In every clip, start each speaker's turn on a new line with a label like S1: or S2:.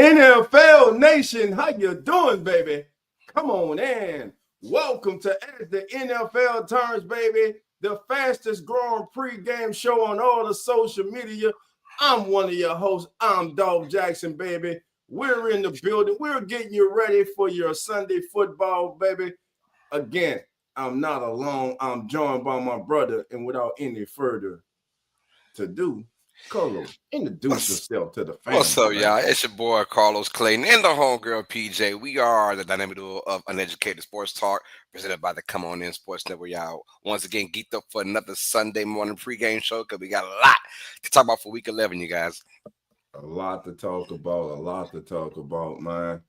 S1: NFL Nation, how you doing, baby? Come on in. Welcome to As the NFL Turns, baby, the fastest growing pregame show on all the social media. I'm one of your hosts. I'm Dolph Jackson, baby. We're in the building. We're getting you ready for your Sunday football, baby. Again, I'm not alone. I'm joined by my brother, and without any further ado, Carlos, introduce yourself to the family.
S2: What's up,
S1: Man.
S2: y'all? It's your boy Carlos Clayton and the homegirl PJ. We are the dynamic duo of Uneducated Sports Talk, presented by the Come On In Sports Network. Y'all, once again, geeked up for another Sunday morning pregame show because we got a lot to talk about for Week 11, you guys.
S1: A lot to talk about, man.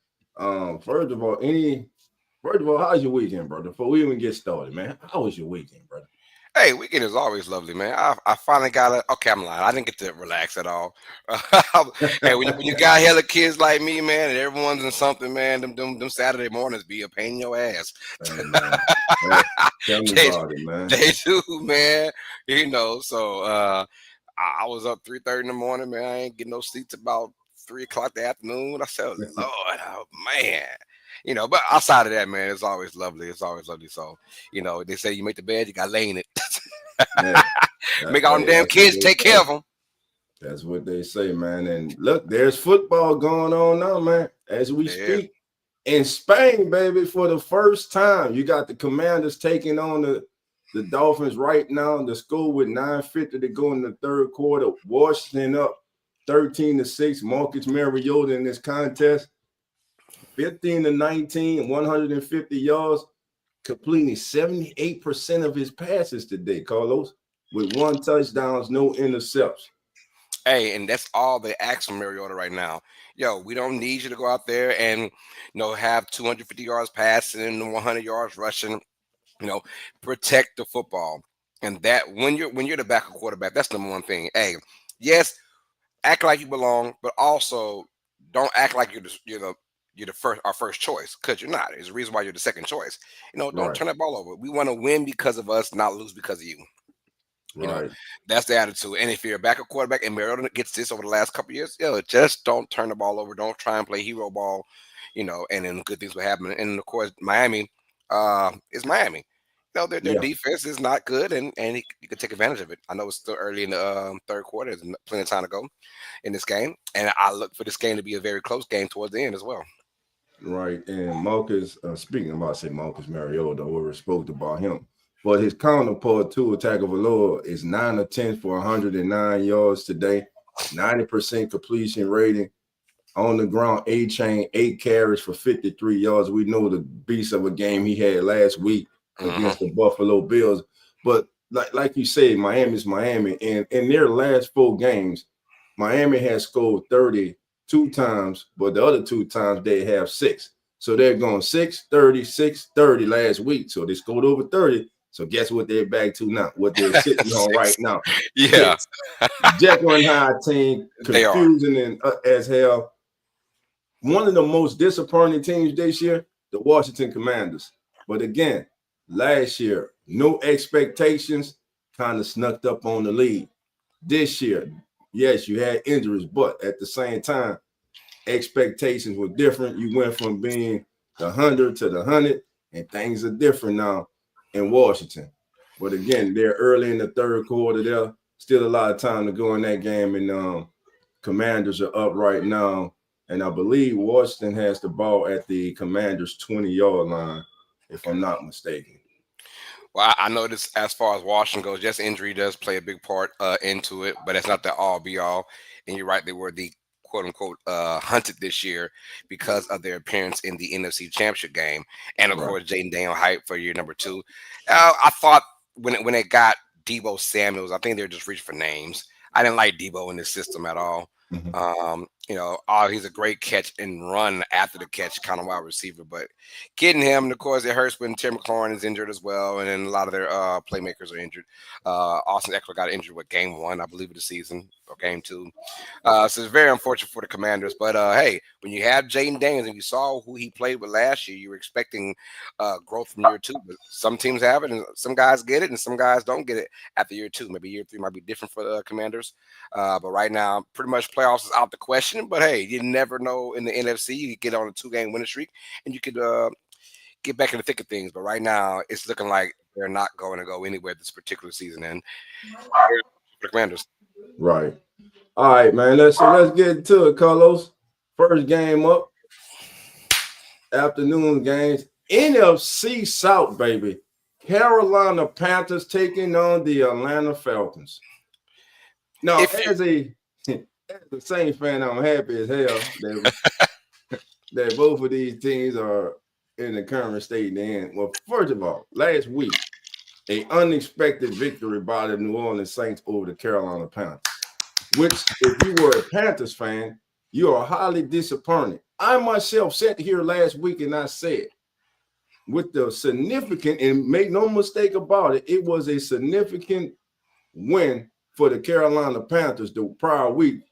S1: First of all, how's your weekend, brother? Before we even get started, man, how was your weekend, brother?
S2: Hey, weekend is always lovely, man. I finally got it. Okay, I'm lying. I didn't get to relax at all. Hey, when you got hella kids like me, man, and everyone's in something, man, them Saturday mornings be a pain in your ass.
S1: Hey, man. Hey, tell me
S2: they,
S1: about it, man.
S2: they do, man. So I was up 3:30 in the morning, man. I ain't getting no sleep till about 3 o'clock in the afternoon. I said, Lord, oh man. But outside of that, man, it's always lovely. It's always lovely. So, they say you make the bed, you got to lay in it.
S1: Yeah,
S2: Make all them damn kids take care of them.
S1: That's what they say, man. And look, there's football going on now, man, as we speak. In Spain, baby, for the first time, you got the Commanders taking on the Dolphins right now. The score with 9:50 to go in the third quarter. Washington up 13-6. Marcus Mariota in this contest. 15-19, 150 yards, completing 78% of his passes today, Carlos, with 1 touchdown, no interceptions.
S2: Hey, and that's all they ask from Mariota right now. Yo, we don't need you to go out there and have 250 yards passing and 100 yards rushing. Protect the football. And that when you're the backup quarterback, that's the number one thing. Hey, yes, act like you belong, but also don't act like you're our first choice, because you're not. There's a reason why you're the second choice. Don't turn that ball over. We want to win because of us, not lose because of you.
S1: Right.
S2: That's the attitude. And if you're a backup quarterback and Mariota gets this over the last couple of years, just don't turn the ball over. Don't try and play hero ball, and then good things will happen. And of course, Miami is Miami. Their defense is not good, and you can take advantage of it. I know it's still early in the third quarter. There's plenty of time to go in this game. And I look for this game to be a very close game towards the end as well.
S1: Right. And Marcus, speaking about Marcus Mariota, we spoke about him. But his counterpart, Tua Tagovailoa, is 9 of 10 for 109 yards today, 90% completion rating. On the ground, A-Chain, 8 carries for 53 yards. We know the beast of a game he had last week against the Buffalo Bills. But like you said, Miami's Miami. And in their last 4 games, Miami has scored 32 times, but the other 2 times they have 6. So they're going 6-30, 6-30 last week. So they scored over 30. So guess what they're back to now? What they're sitting on right now?
S2: Yeah.
S1: Jekyll and Hyde team, confusing and as hell. One of the most disappointing teams this year, the Washington Commanders. But again, last year, no expectations, kind of snuck up on the lead. This year, yes, you had injuries, but at the same time, expectations were different. You went from being the 100 to the 100, and things are different now in Washington. But again, they're early in the third quarter. There's still a lot of time to go in that game, and Commanders are up right now. And I believe Washington has the ball at the Commanders' 20-yard line, if I'm not mistaken.
S2: Well, I know this as far as Washington goes, just injury does play a big part into it, but it's not the all-be-all. And you're right, they were the quote-unquote hunted this year because of their appearance in the NFC Championship game. And, of course, Jaden Daniel hype for year number 2. I thought when they got Deebo Samuels, I think they were just reaching for names. I didn't like Deebo in this system at all. He's a great catch and run after the catch kind of wide receiver, but getting him, and of course, it hurts when Terry McLaurin is injured as well, and then a lot of their playmakers are injured. Austin Eckler got injured with game 1, I believe, of the season. or game 2. So it's very unfortunate for the Commanders. But hey, when you have Jaden Daniels and you saw who he played with last year, you were expecting growth from year 2. But some teams have it, and some guys get it, and some guys don't get it after year 2. Maybe year 3 might be different for the Commanders. But right now, pretty much playoffs is out the question. But hey, you never know in the NFC. You could get on a 2-game winning streak, and you could get back in the thick of things. But right now, it's looking like they're not going to go anywhere this particular season. And the Commanders.
S1: Right. All right, man. Let's get to it, Carlos. First game up. Afternoon games. NFC South, baby. Carolina Panthers taking on the Atlanta Falcons. Now, as a Saints fan, I'm happy as hell that both of these teams are in the current state they're in. Well, first of all, last week, an unexpected victory by the New Orleans Saints over the Carolina Panthers, which, if you were a Panthers fan, you are highly disappointed. I myself sat here last week and I said, with the significant, and make no mistake about it, it was a significant win for the Carolina Panthers the prior week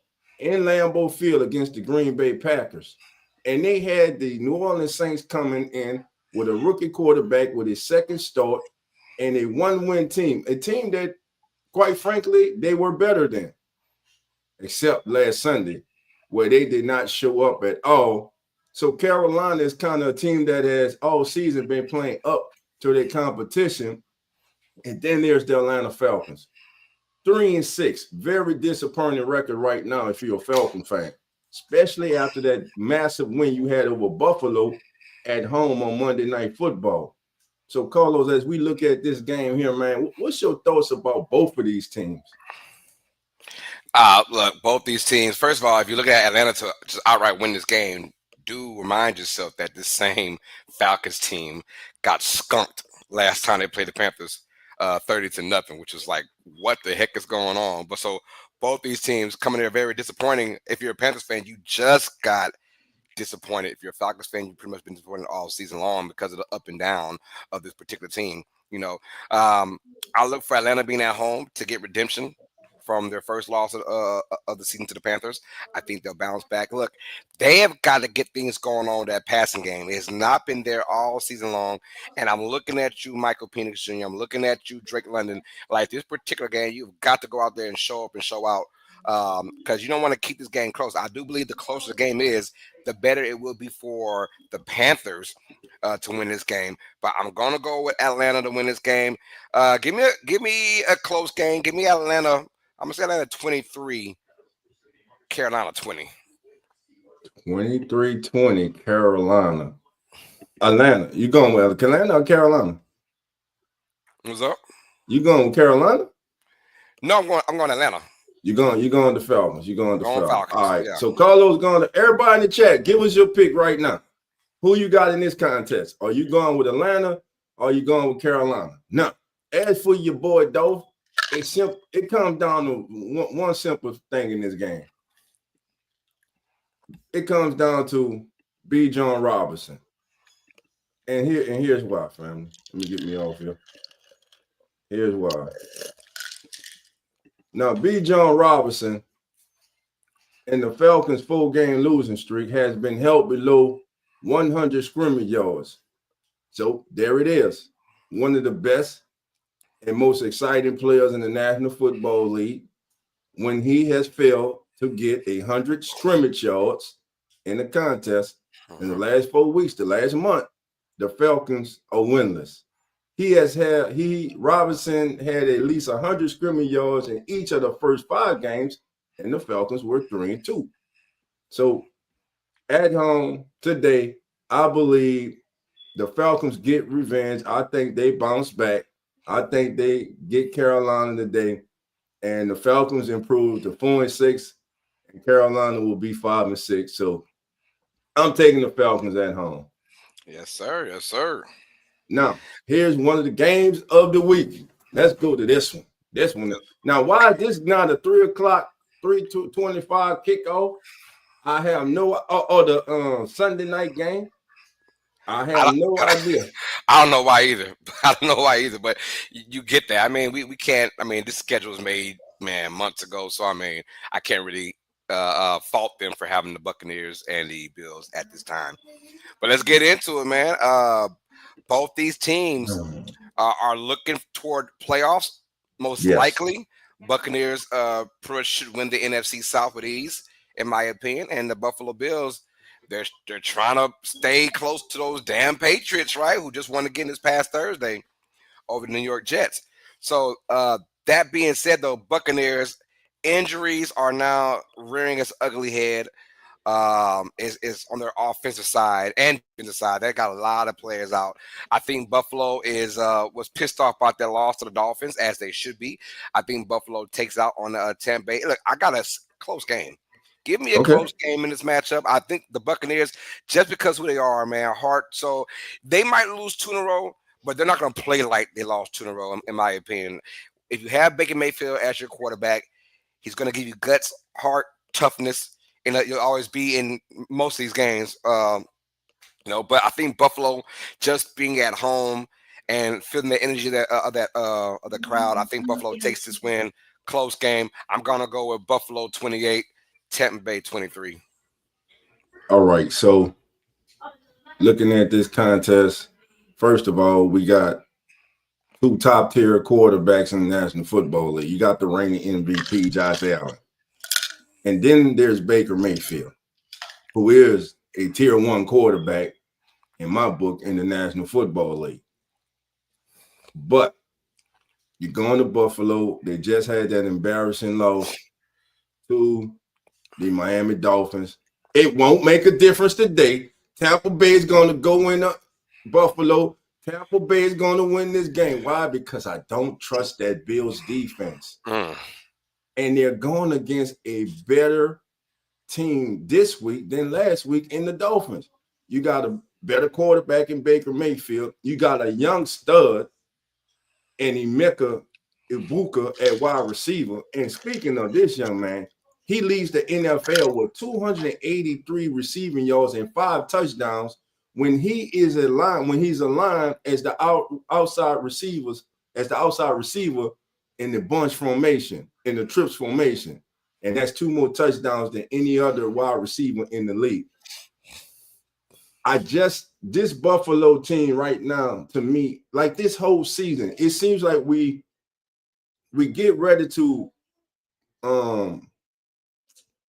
S1: in Lambeau Field against the Green Bay Packers. And they had the New Orleans Saints coming in with a rookie quarterback with his second start and a 1-win team, a team that, quite frankly, they were better than, except last Sunday, where they did not show up at all. So Carolina is kind of a team that has all season been playing up to their competition. And then there's the Atlanta Falcons. 3-6, very disappointing record right now if you're a Falcon fan, especially after that massive win you had over Buffalo at home on Monday Night Football. So, Carlos, as we look at this game here, man, what's your thoughts about both of these teams?
S2: Look, both these teams, first of all, if you look at Atlanta to just outright win this game, do remind yourself that this same Falcons team got skunked last time they played the Panthers 30-0, which is like, what the heck is going on? But so both these teams coming there very disappointing. If you're a Panthers fan, you just got disappointed. If you're a Falcons fan, you've pretty much been disappointed all season long because of the up and down of this particular team. You know, I look for Atlanta being at home to get redemption from their first loss of the season to the Panthers. I think they'll bounce back. Look, they have got to get things going on that passing game. It has not been there all season long. And I'm looking at you, Michael Penix Jr. I'm looking at you, Drake London. Like, this particular game, you've got to go out there and show up and show out because you don't want to keep this game close. I do believe the closer the game is, the better it will be for the Panthers to win this game. But I'm going to go with Atlanta to win this game. Give me a close game. Give me Atlanta. I'm going to say Atlanta 23, Carolina 20.
S1: 23-20, Carolina. Atlanta. You going with Atlanta or Carolina?
S2: What's up?
S1: You going with Carolina?
S2: No, I'm going to Atlanta.
S1: You're going to Falcons. You're going to Falcons. All right.
S2: Yeah.
S1: So Carlos going to everybody in the chat. Give us your pick right now. Who you got in this contest? Are you going with Atlanta or are you going with Carolina? Now, as for your boy Dolph, it comes down to one simple thing in this game. It comes down to B. John Robinson. And here's why, family. Let me get me off here. Here's why. Now, B. John Robinson and the Falcons' 4-game losing streak has been held below 100 scrimmage yards. So there it is. One of the best and most exciting players in the National Football League, when he has failed to get 100 scrimmage yards in the contest in the last 4 weeks, the last month, the Falcons are winless. Robinson had at least 100 scrimmage yards in each of the first 5 games, and the Falcons were 3-2. So at home today, I believe the Falcons get revenge. I think they bounce back. I think they get Carolina today, and the Falcons improve to 4-6, and Carolina will be 5-6. So I'm taking the Falcons at home.
S2: Yes, sir. Yes, sir.
S1: Now, here's one of the games of the week. Let's go to this one. This one. Now, why is this not a 3:25 kickoff? I have no the Sunday night game. I have no idea.
S2: I don't know why either. But you get that. I mean, we can't. I mean, this schedule is made months ago. So I mean, I can't really fault them for having the Buccaneers and the Bills at this time. But let's get into it, man. Both these teams are looking toward playoffs, most likely. Buccaneers pretty much should win the NFC South with ease, in my opinion, and the Buffalo Bills, they're trying to stay close to those damn Patriots, right? Who just won again this past Thursday over the New York Jets. So that being said, though, Buccaneers injuries are now rearing its ugly head. Is on their offensive side and defensive side. They got a lot of players out. I think Buffalo was pissed off about their loss to the Dolphins, as they should be. I think Buffalo takes out on Tampa Bay. Look, I got a close game. Give me a close game in this matchup. I think the Buccaneers, just because who they are, man, heart. So they might lose 2 in a row, but they're not going to play like they lost 2 in a row, in my opinion. If you have Baker Mayfield as your quarterback, he's going to give you guts, heart, toughness, and you'll always be in most of these games. But I think Buffalo, just being at home and feeling the energy of the crowd, I think Buffalo takes this win. Close game. I'm gonna go with Buffalo 28, Tampa Bay 23.
S1: All right. So, looking at this contest, first of all, we got 2 top-tier quarterbacks in the National Football League. You got the reigning MVP, Josh Allen. And then there's Baker Mayfield, who is a tier 1 quarterback in my book in the National Football League. But you're going to Buffalo. They just had that embarrassing loss to the Miami Dolphins. It won't make a difference today. Tampa Bay is going to go in Buffalo. Tampa Bay is going to win this game. Why? Because I don't trust that Bills defense. And they're going against a better team this week than last week in the Dolphins. You got a better quarterback in Baker Mayfield. You got a young stud in Emeka Ibuka at wide receiver. And speaking of this young man, he leads the NFL with 283 receiving yards and 5 touchdowns when he's aligned as the outside receiver in the bunch formation, in the trips formation. And that's 2 more touchdowns than any other wide receiver in the league. This Buffalo team right now, to me, like this whole season, it seems like we get ready to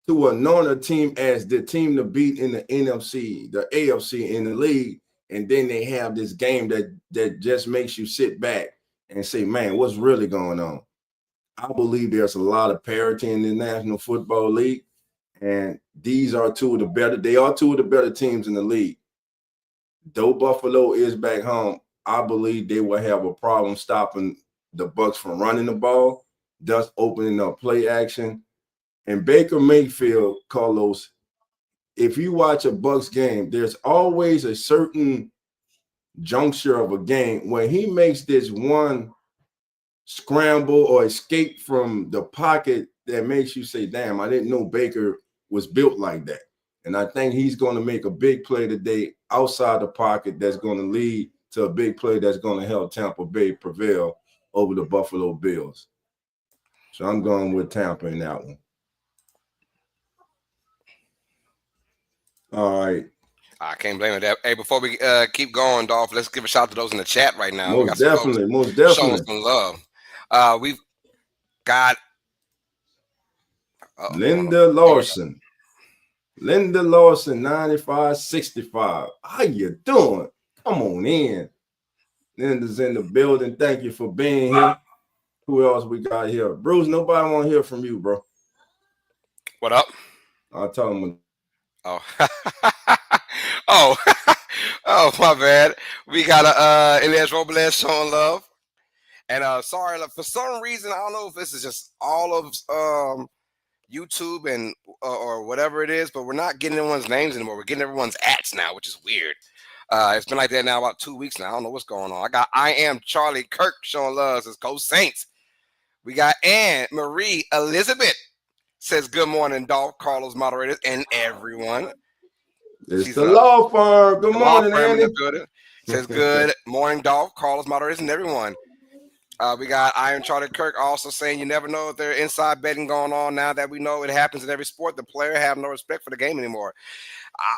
S1: anoint a team as the team to beat in the NFC, the AFC in the league, and then they have this game that just makes you sit back and say, man, what's really going on? I believe there's a lot of parity in the National Football League, and these are 2 of the better teams in the league. Though Buffalo is back home, I believe they will have a problem stopping the Bucs from running the ball, thus opening up play action. And Baker Mayfield, Carlos, if you watch a Bucs game, there's always a certain juncture of a game when he makes this one scramble or escape from the pocket that makes you say, damn, I didn't know Baker was built like that. And I think he's going to make a big play today outside the pocket that's going to lead to a big play that's going to help Tampa Bay prevail over the Buffalo Bills. So I'm going with Tampa in that one. All right.
S2: I can't blame it. Hey, before we keep going, Dolph, let's give a shout out to those in the chat right now.
S1: Most definitely.
S2: Showing some love. We've got
S1: Linda Lawson. Linda Lawson, 9565. How you doing? Come on in. Linda's in the building. Thank you for being here. Who else we got here? Bruce, nobody want to hear from you, bro.
S2: What up?
S1: I'll tell him.
S2: Oh. Oh, my bad. We got Elias Robles showing love. And sorry, for some reason, I don't know if this is just all of YouTube and or whatever it is, but we're not getting everyone's names anymore. We're getting everyone's ats now, which is weird. It's been like that now about 2 weeks now. I don't know what's going on. I am Charlie Kirk showing love, says Go Saints. We got Anne Marie Elizabeth says good morning, Dolph, Carlos, moderators, and everyone.
S1: It's the law firm. Good morning,
S2: Annie.
S1: Annie.
S2: Says good morning, Dolph, Carlos, moderators, and everyone. We got Iron Charter Kirk also saying you never know if there's inside betting going on now that we know it happens in every sport. The player have no respect for the game anymore.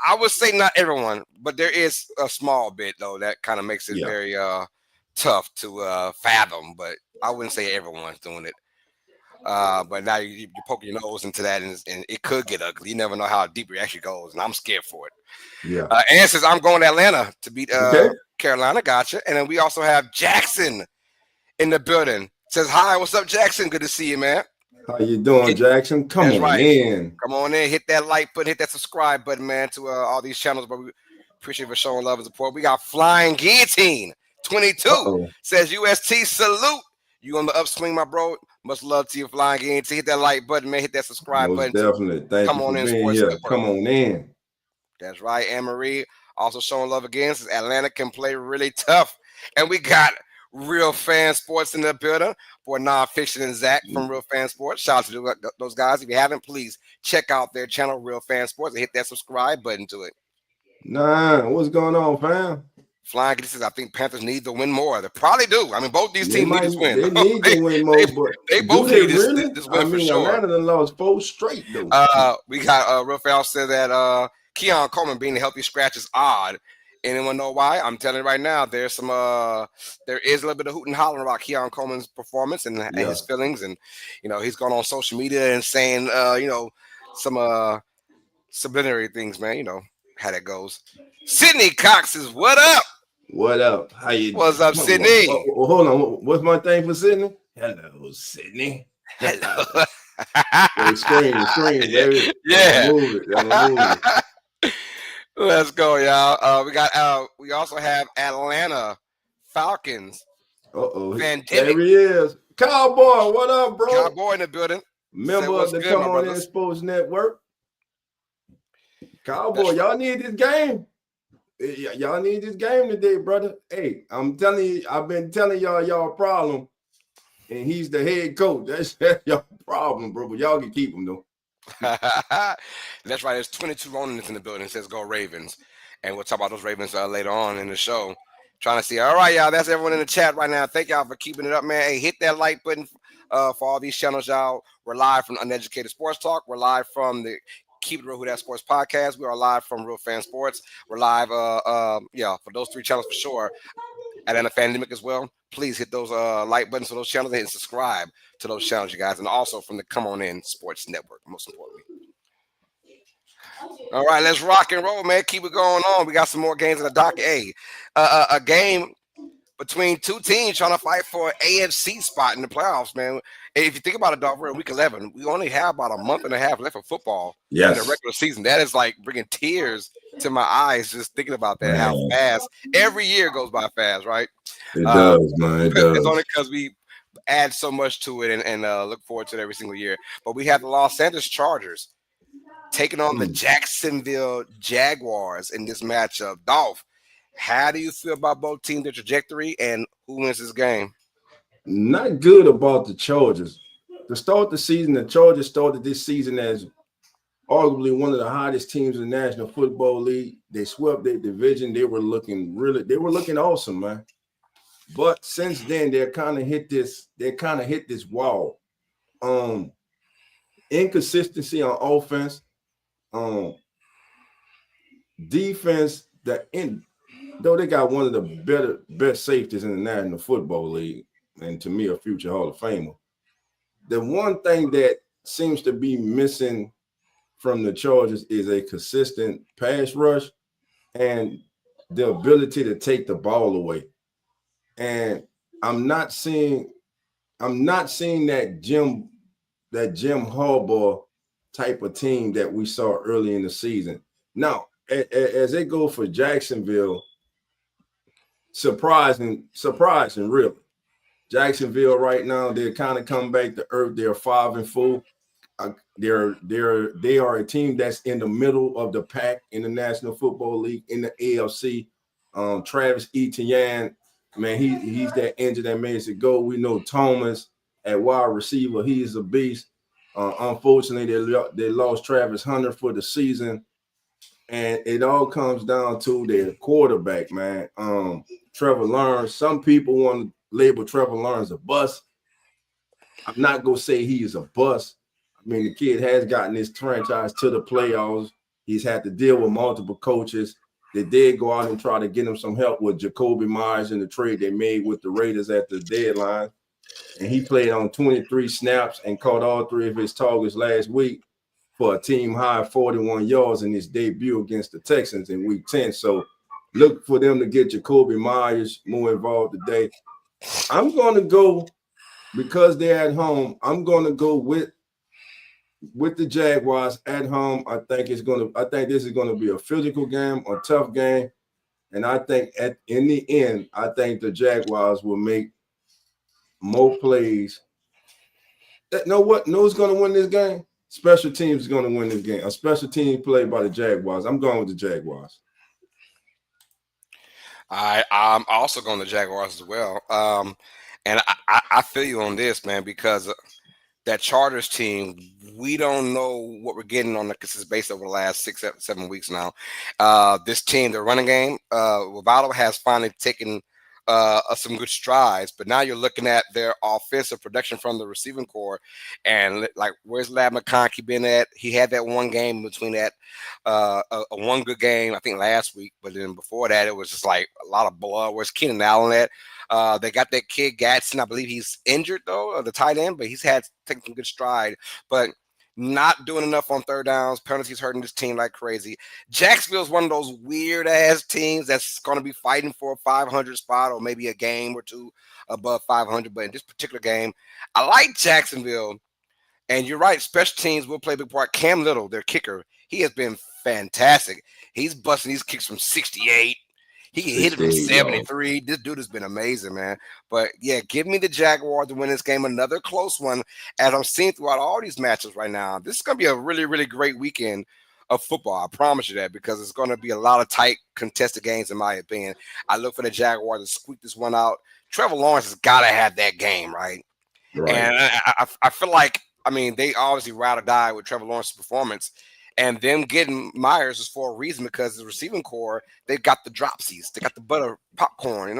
S2: I would say not everyone, but there is a small bit though that kind of makes it very tough to fathom. But I wouldn't say everyone's doing it. But now you're poking your nose into that, and it could get ugly. You never know how deep it actually goes, and I'm scared for it.
S1: Yeah.
S2: Ann says I'm going to Atlanta to beat Carolina. Gotcha. And then we also have Jackson in the building. Says hi. What's up, Jackson? Good to see you, man.
S1: How you doing, Jackson? Come on in.
S2: Come on in. Hit that like button. Hit that subscribe button, man, to all these channels. But we appreciate you for showing love and support. We got Flying Guillotine 22 says UST salute. You on the upswing, my bro. Much love to you, Flying Guillotine. Hit that like button, man. Hit that subscribe button.
S1: Definitely. Thank you for being here. Come on in.
S2: That's right. Anne Marie also showing love again. Says Atlanta can play really tough. And we got Real Fan Sports in the building for Nonpfiction and Zach from Real Fan Sports. Shout out to those guys. If you haven't, please check out their channel, Real Fan Sports, and hit that subscribe button to it.
S1: What's going on, fam?
S2: Flying says, I think Panthers need to win more. They probably do. I mean, both these teams need to win.
S1: They need to win more, but
S2: they both need this win for sure.
S1: Atlanta lost 4 straight, though.
S2: We got Real Fan said that Keon Coleman being a healthy scratch is odd. Anyone know why? I'm telling you right now, there's some there is a little bit of hoot and hollering about Keon Coleman's performance and his feelings, and he's gone on social media and saying some subliminary things, man. You know how that goes. Sydney Cox is what up?
S1: What up? How you?
S2: What's up, Sydney?
S1: Hold on. What's my thing for Sydney? Hello, Sydney.
S2: Hello.
S1: Screen, baby.
S2: Yeah.
S1: Move it.
S2: Let's go, y'all. We also have Atlanta Falcons.
S1: There he is. Cowboy, what up, bro?
S2: Cowboy in the building.
S1: Member of the Come On In Sports Network. Cowboy, y'all need this game. Y'all need this game today, brother. Hey, I'm telling you, I've been telling y'all problem, and he's the head coach. That's y'all problem, bro. But y'all can keep him though.
S2: That's right. There's 22 Ronins in the building. It says go Ravens, and we'll talk about those Ravens later on in the show. Trying to see. All right, y'all. That's everyone in the chat right now. Thank y'all for keeping it up, man. Hey, hit that like button for all these channels, y'all. We're live from Uneducated Sports Talk. We're live from the Keep It Real Who That Sports podcast. We are live from Real Fan Sports. We're live, for those 3 channels for sure. Atlanta Fandemic as well. Please hit those like buttons for those channels and subscribe to those channels, you guys. And also from the Come On In Sports Network, most importantly. All right, let's rock and roll, man. Keep it going on. We got some more games in the docket. Hey, a game between 2 teams trying to fight for an AFC spot in the playoffs, man. If you think about it, Dolph, we're in week 11. We only have about a month and a half left of football in the regular season. That is like bringing tears to my eyes just thinking about that, how fast every year goes by fast, right?
S1: It does, man. It does.
S2: It's only because we add so much to it and look forward to it every single year. But we have the Los Angeles Chargers taking on the Jacksonville Jaguars in this matchup. Dolph, how do you feel about both teams, their trajectory, and who wins this game?
S1: Not good about the Chargers. To start the season, the Chargers started this season as arguably one of the hottest teams in the National Football League. They swept their division. They were looking awesome, man. But since then, they kind of hit this wall. Inconsistency on offense, defense. Though they got one of the best safeties in the National Football League, and to me, a future Hall of Famer. The one thing that seems to be missing from the Chargers is a consistent pass rush and the ability to take the ball away. And I'm not seeing that Jim Harbaugh type of team that we saw early in the season. Now, as they go for Jacksonville, surprising, really. Jacksonville right now, they're kind of come back to earth. They're 5-4. They are a team that's in the middle of the pack in the National Football League in the AFC. Travis Etienne, man, he's that engine that makes it go. We know Thomas at wide receiver, he is a beast. Unfortunately, they lost Travis Hunter for the season, and it all comes down to their quarterback, man. Trevor Lawrence. Some people want label Trevor Lawrence a bust. I'm not going to say he is a bust. I mean, the kid has gotten this franchise to the playoffs. He's had to deal with multiple coaches. They did go out and try to get him some help with Jacoby Myers in the trade they made with the Raiders at the deadline. And he played on 23 snaps and caught all 3 of his targets last week for a team high 41 yards in his debut against the Texans in week 10. So look for them to get Jacoby Myers more involved today. I'm going to go, because they're at home, I'm going to go with the Jaguars at home. I think this is going to be a physical game, a tough game. And I think in the end, I think the Jaguars will make more plays. Know who's going to win this game? Special teams is going to win this game. A special team play by the Jaguars. I'm going with the Jaguars.
S2: I'm also going to Jaguars as well. And I feel you on this, man, because that Chargers team, we don't know what we're getting on the consistent basis over the last 6, 7 weeks now. This team, the running game, Lovato has finally taken some good strides, but now you're looking at their offensive production from the receiving core, and like, where's Lab McConkey been at? He had that one game between that, a one good game, I think last week, but then before that, it was just like a lot of blood. Where's Keenan Allen at? They got that kid Gatson. I believe he's injured though, the tight end, but he's taken some good stride, but not doing enough on third downs. Penalties hurting this team like crazy. Jacksonville's one of those weird ass teams that's going to be fighting for a 500 spot or maybe a game or two above 500. But in this particular game, I like Jacksonville. And you're right, special teams will play a big part. Cam Little, their kicker, he has been fantastic. He's busting these kicks from 68. He can hit it from 73. This dude has been amazing, man. But, yeah, give me the Jaguars to win this game. Another close one, as I'm seeing throughout all these matches right now. This is going to be a really, really great weekend of football. I promise you that, because it's going to be a lot of tight, contested games, in my opinion. I look for the Jaguars to squeak this one out. Trevor Lawrence has got to have that game, right? And I feel like, I mean, they obviously ride or die with Trevor Lawrence's performance. And them getting Myers is for a reason, because the receiving core, they've got the dropsies. They got the butter popcorn,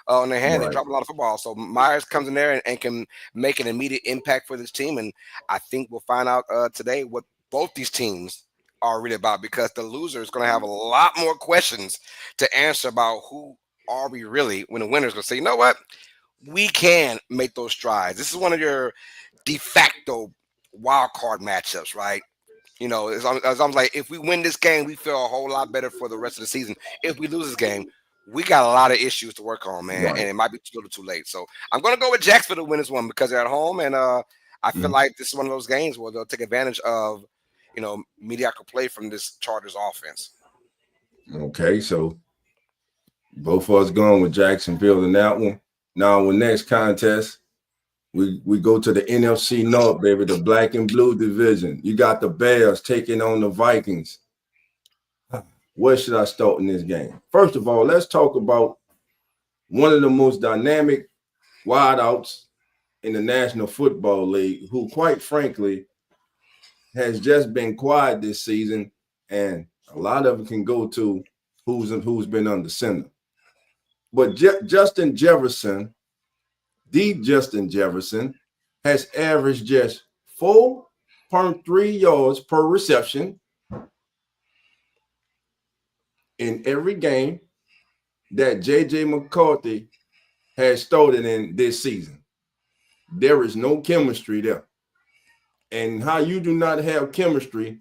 S2: on their hand. They drop a lot of football. So Myers comes in there and can make an immediate impact for this team. And I think we'll find out today what both these teams are really about, because the loser is going to have a lot more questions to answer about who are we really, when the winner is going to say, you know what? We can make those strides. This is one of your de facto wild card matchups, right? As I'm like, if we win this game, we feel a whole lot better for the rest of the season. If we lose this game, we got a lot of issues to work on, man, and it might be a little too late. So I'm going to go with Jacksonville to win this one, because they're at home, and I feel like this is one of those games where they'll take advantage of, mediocre play from this Chargers offense.
S1: Okay, so both of us going with Jacksonville in that one. Now, the next contest, we go to the NFC North, baby, the black and blue division. You got the Bears taking on the Vikings. Where should I start in this game? First of all, let's talk about one of the most dynamic wideouts in the National Football League, who, quite frankly, has just been quiet this season, and a lot of it can go to who's been under center. But Justin Jefferson has averaged just 4.3 yards per reception in every game that J.J. McCarthy has started in this season. There is no chemistry there. And how you do not have chemistry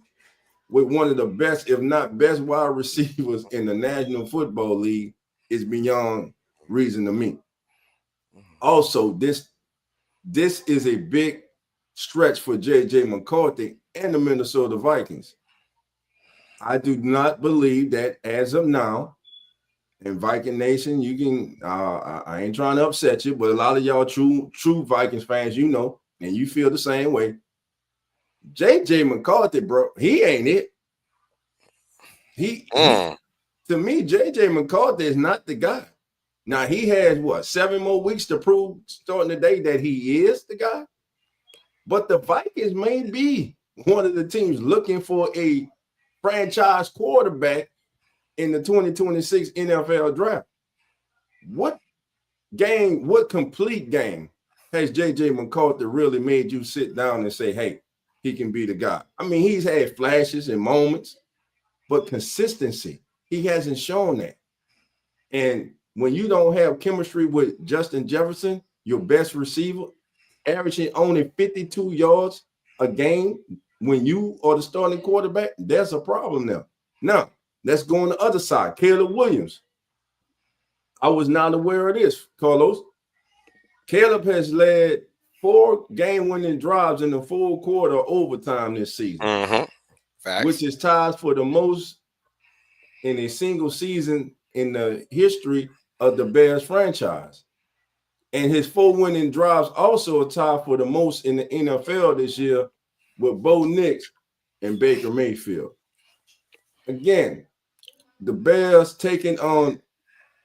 S1: with one of the best, if not best, wide receivers in the National Football League is beyond reason to me. Also, this is a big stretch for J.J. McCarthy and the Minnesota Vikings. I do not believe that as of now, in Viking Nation, you can, I ain't trying to upset you, but a lot of y'all true Vikings fans, and you feel the same way. J.J. McCarthy, bro, he ain't it. He to me, J.J. McCarthy is not the guy. Now, he has, 7 more weeks to prove starting today that he is the guy. But the Vikings may be one of the teams looking for a franchise quarterback in the 2026 NFL draft. What what complete game has J.J. McCarthy really made you sit down and say, hey, he can be the guy? I mean, he's had flashes and moments, but consistency, he hasn't shown that. And when you don't have chemistry with Justin Jefferson, your best receiver, averaging only 52 yards a game when you are the starting quarterback, there's a problem there. Now, let's go on the other side. Caleb Williams. I was not aware of this, Carlos. Caleb has led 4 game-winning drives in the full quarter overtime this season, which is tied for the most in a single season in the history of the Bears franchise. And his 4 winning drives also are tied for the most in the NFL this year with Bo Nix and Baker Mayfield. Again, the Bears taking on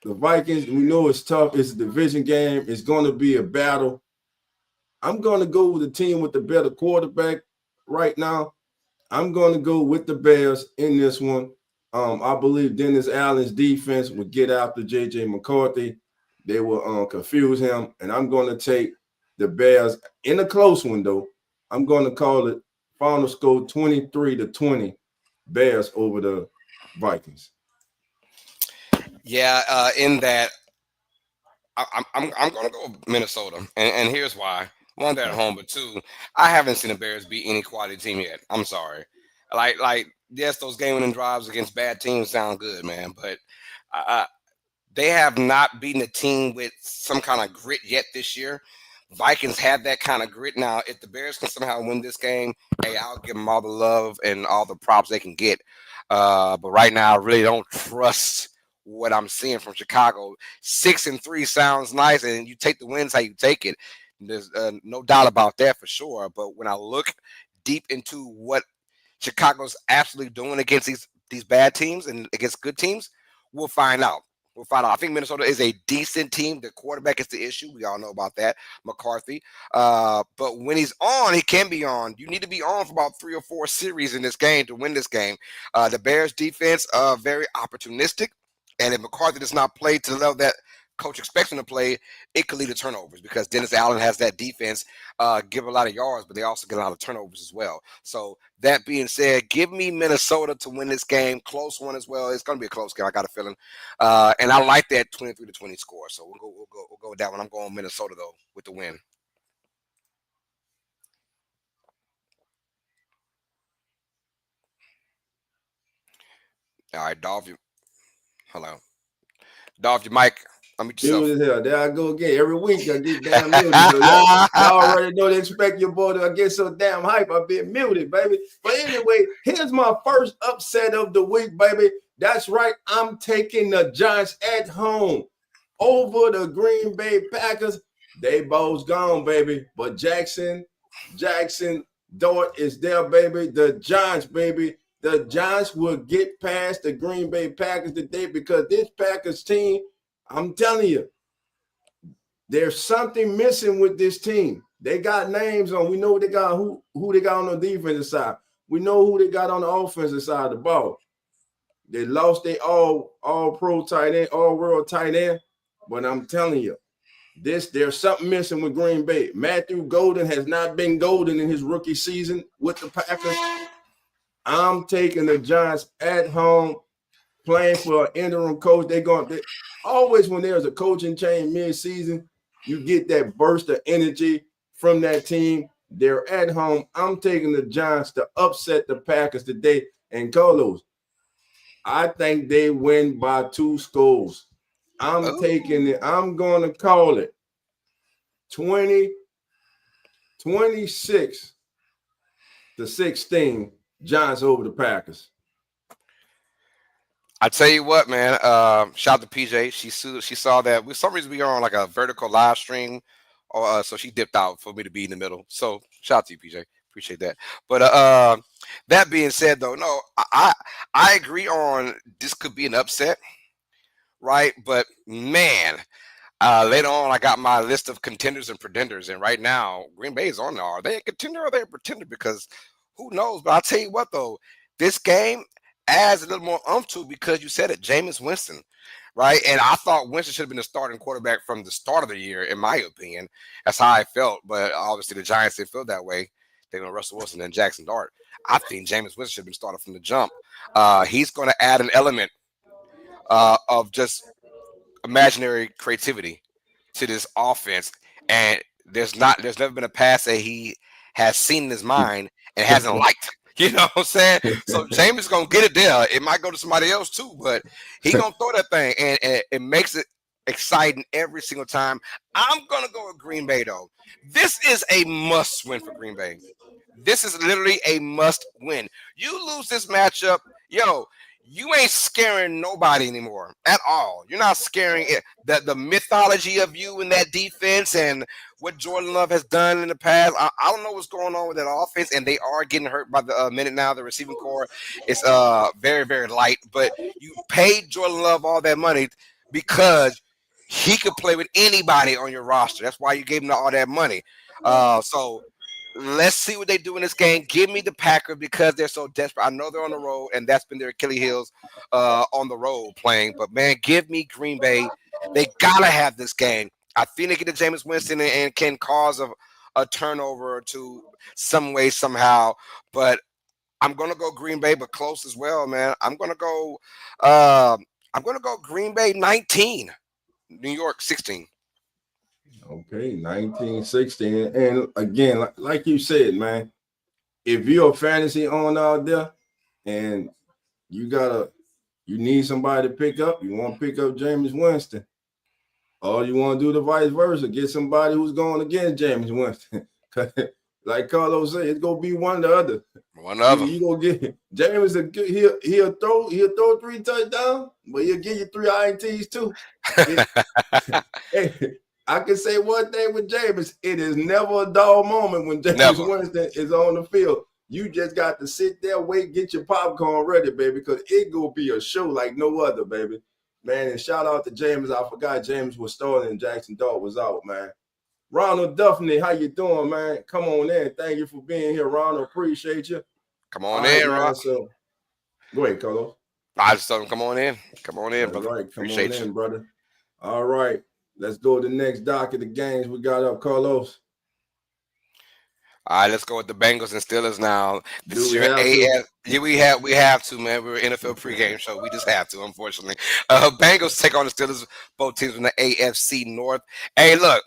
S1: the Vikings, we know it's tough. It's a division game. It's going to be a battle. I'm going to go with the team with the better quarterback right now. I'm going to go with the Bears in this one. I believe Dennis Allen's defense would get after J.J. McCarthy. They will confuse him, and I'm going to take the Bears in a close one, though. I'm going to call it final score 23-20, Bears over the Vikings.
S2: Yeah, in that, I'm going to go with Minnesota, and here's why. 1, they're at home, but 2, I haven't seen the Bears beat any quality team yet. I'm sorry. Like yes, those game-winning drives against bad teams sound good, man, but they have not beaten a team with some kind of grit yet this year. Vikings have that kind of grit. Now, if the Bears can somehow win this game, hey, I'll give them all the love and all the props they can get. But right now, I really don't trust what I'm seeing from Chicago. 6-3 sounds nice, and you take the wins how you take it. There's no doubt about that for sure. But when I look deep into what Chicago's absolutely doing against these bad teams and against good teams, we'll find out. I think Minnesota is a decent team. The quarterback is the issue. We all know about that, McCarthy. But when he's on, he can be on. You need to be on for about 3 or 4 series in this game to win this game. The Bears defense, very opportunistic. And if McCarthy does not play to the level that coach expects him to play, it could lead to turnovers because Dennis Allen has that defense give a lot of yards, but they also get a lot of turnovers as well. So that being said, give me Minnesota to win this game. Close one as well. It's going to be a close game. I got a feeling. And I like that 23-20 score. So we'll go with that one. I'm going Minnesota, though, with the win. All right, Dolph. Hello. Dolph, your mic.
S1: There I go again. Every week I get damn muted. Y'all already know they expect your boy to get so damn hype. I've been muted, baby. But anyway, here's my first upset of the week, baby. That's right. I'm taking the Giants at home over the Green Bay Packers. They both gone, baby. But Jackson, Dort is there, baby. The Giants, baby. The Giants will get past the Green Bay Packers today because this Packers team, I'm telling you, there's something missing with this team. They got names on. We know what they got, who they got on the defensive side. We know who they got on the offensive side of the ball. They lost their all-pro tight end, all-world tight end. But I'm telling you, there's something missing with Green Bay. Matthew Golden has not been golden in his rookie season with the Packers. I'm taking the Giants at home, playing for an interim coach. They always when there's a coaching change mid-season, you get that burst of energy from that team. They're at home. I'm taking the Giants to upset the Packers today. And Carlos, I think they win by 2 scores. I'm taking it. I'm going to call it 26-16, Giants over the Packers.
S2: I tell you what, man. Shout out to PJ. She saw that. For some reason, we are on like a vertical live stream, so she dipped out for me to be in the middle. So shout out to you, PJ. Appreciate that. But that being said, though, no, I agree on this could be an upset, right? But man, later on, I got my list of contenders and pretenders, and right now, Green Bay is on there. Are they a contender or are they a pretender? Because who knows? But I'll tell you what, though, this game adds a little more umph to because you said it, Jameis Winston. right? And I thought Winston should have been the starting quarterback from the start of the year, in my opinion. That's how I felt. But obviously, the Giants didn't feel that way. They went Russell Wilson and Jackson Dart. I think Jameis Winston should have been started from the jump. He's going to add an element of just imaginary creativity to this offense. And there's never been a pass that he has seen in his mind and hasn't liked. You know what I'm saying? So James is gonna get it there. It might go to somebody else too, but he gonna throw that thing, and it makes it exciting every single time. I'm gonna go with Green Bay though. This is a must win for Green Bay. This is literally a must win. You lose this matchup, yo, you ain't scaring nobody anymore at all. You're not scaring it. The mythology of you in that defense and what Jordan Love has done in the past. I don't know what's going on with that offense, and they are getting hurt by the minute now. The receiving core is very, very light. But you paid Jordan Love all that money because he could play with anybody on your roster. That's why you gave him all that money. So let's see what they do in this game. Give me the Packers because they're so desperate. I know they're on the road, and that's been their Achilles heels on the road playing. But, man, give me Green Bay. They got to have this game. I think they get to Jameis Winston and can cause a turnover or two some way, somehow. But I'm going to go Green Bay, but close as well, man. I'm going to go Green Bay 19, New York 16.
S1: Okay, 1916. And again, like you said, man, if you're a fantasy owner out there and you need somebody to pick up, you want to pick up Jameis Winston, or you want to do the vice versa, get somebody who's going against Jameis Winston. Like Carlos said, it's gonna be one or the other.
S2: One of them.
S1: You gonna get Jameis. He'll throw 3 touchdowns, but he'll give you 3 INTs too. Hey, I can say one thing with Jameis: it is never a dull moment when Jameis Winston is on the field. You just got to sit there, wait, get your popcorn ready, baby, because it gonna be a show like no other, baby. Man, and shout out to James. I forgot James was starting and Jackson Dart was out, man. Ronald Duffney, how you doing, man? Come on in. Thank you for being here, Ronald. Appreciate you.
S2: Come on in, Ron.
S1: So, go ahead, Carlos.
S2: I just told him, come on in. Come on in, brother.
S1: Right, come on in, brother. All right. Let's go to the next dock of the games we got up, Carlos.
S2: All right, let's go with the Bengals and Steelers now. This is your AF. Yeah, we have to, man. We're an NFL pregame show. We just have to, unfortunately. Bengals take on the Steelers, both teams from the AFC North. Hey, look,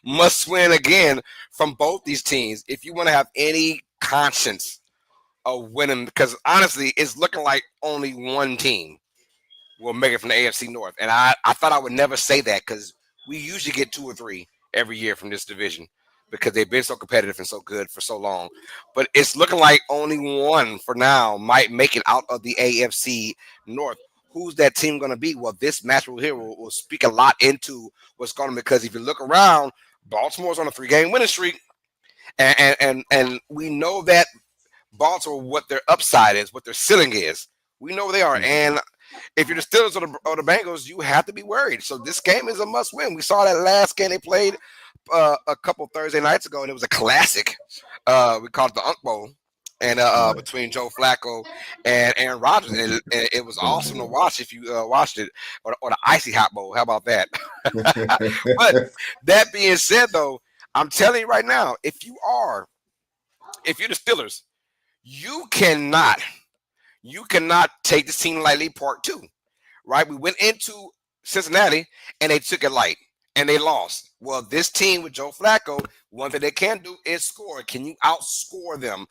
S2: must win again from both these teams if you want to have any conscience of winning, because honestly, it's looking like only one team will make it from the AFC North. And I thought I would never say that because we usually get 2 or 3 every year from this division, because they've been so competitive and so good for so long. But it's looking like only one for now might make it out of the AFC North. Who's that team going to be? Well, this match here will speak a lot into what's going on, because if you look around, Baltimore's on a 3-game winning streak. And we know that Baltimore, what their upside is, what their ceiling is. We know where they are. And if you're the Steelers or the Bengals, you have to be worried. So this game is a must win. We saw that last game they played a couple Thursday nights ago, and it was a classic. We called it the Unk Bowl, and between Joe Flacco and Aaron Rodgers, and it was awesome to watch if you watched it, or the Icy Hot Bowl. How about that? But that being said, though, I'm telling you right now, if you're the Steelers, you cannot take this team lightly. Part 2, right? We went into Cincinnati and they took it light and they lost. Well, this team with Joe Flacco, one thing they can do is score. Can you outscore them?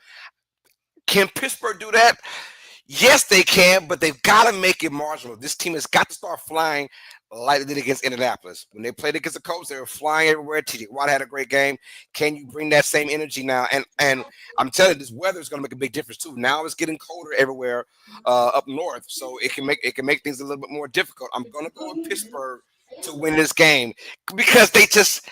S2: Can Pittsburgh do that? Yes, they can, but they've got to make it marginal. This team has got to start flying like they did against Indianapolis. When they played against the Colts, they were flying everywhere. TJ Watt had a great game. Can you bring that same energy now? And I'm telling you, this weather is going to make a big difference too. Now it's getting colder everywhere up north, so it can make things a little bit more difficult. I'm going to go with Pittsburgh to win this game, because they just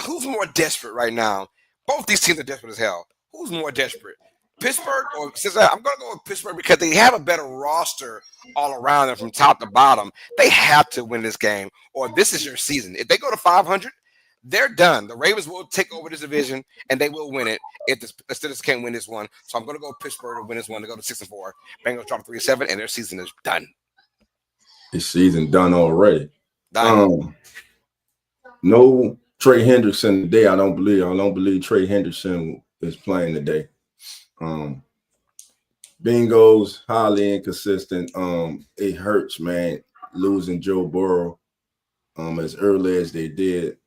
S2: who's more desperate right now? Both these teams are desperate as hell. Who's more desperate? Pittsburgh or Cincinnati? I'm going to go with Pittsburgh because they have a better roster all around them from top to bottom. They have to win this game, or this is your season. If they go to 500, they're done. The Ravens will take over this division, and they will win it if the Steelers can't win this one. So I'm going to go Pittsburgh to win this one, to go to 6-4. Bengals drop 3-7, and their season is done.
S1: His season done already. No Trey Hendrickson today. I don't believe Trey Hendrickson is playing today. Bengals highly inconsistent. It hurts, man, losing Joe Burrow as early as they did.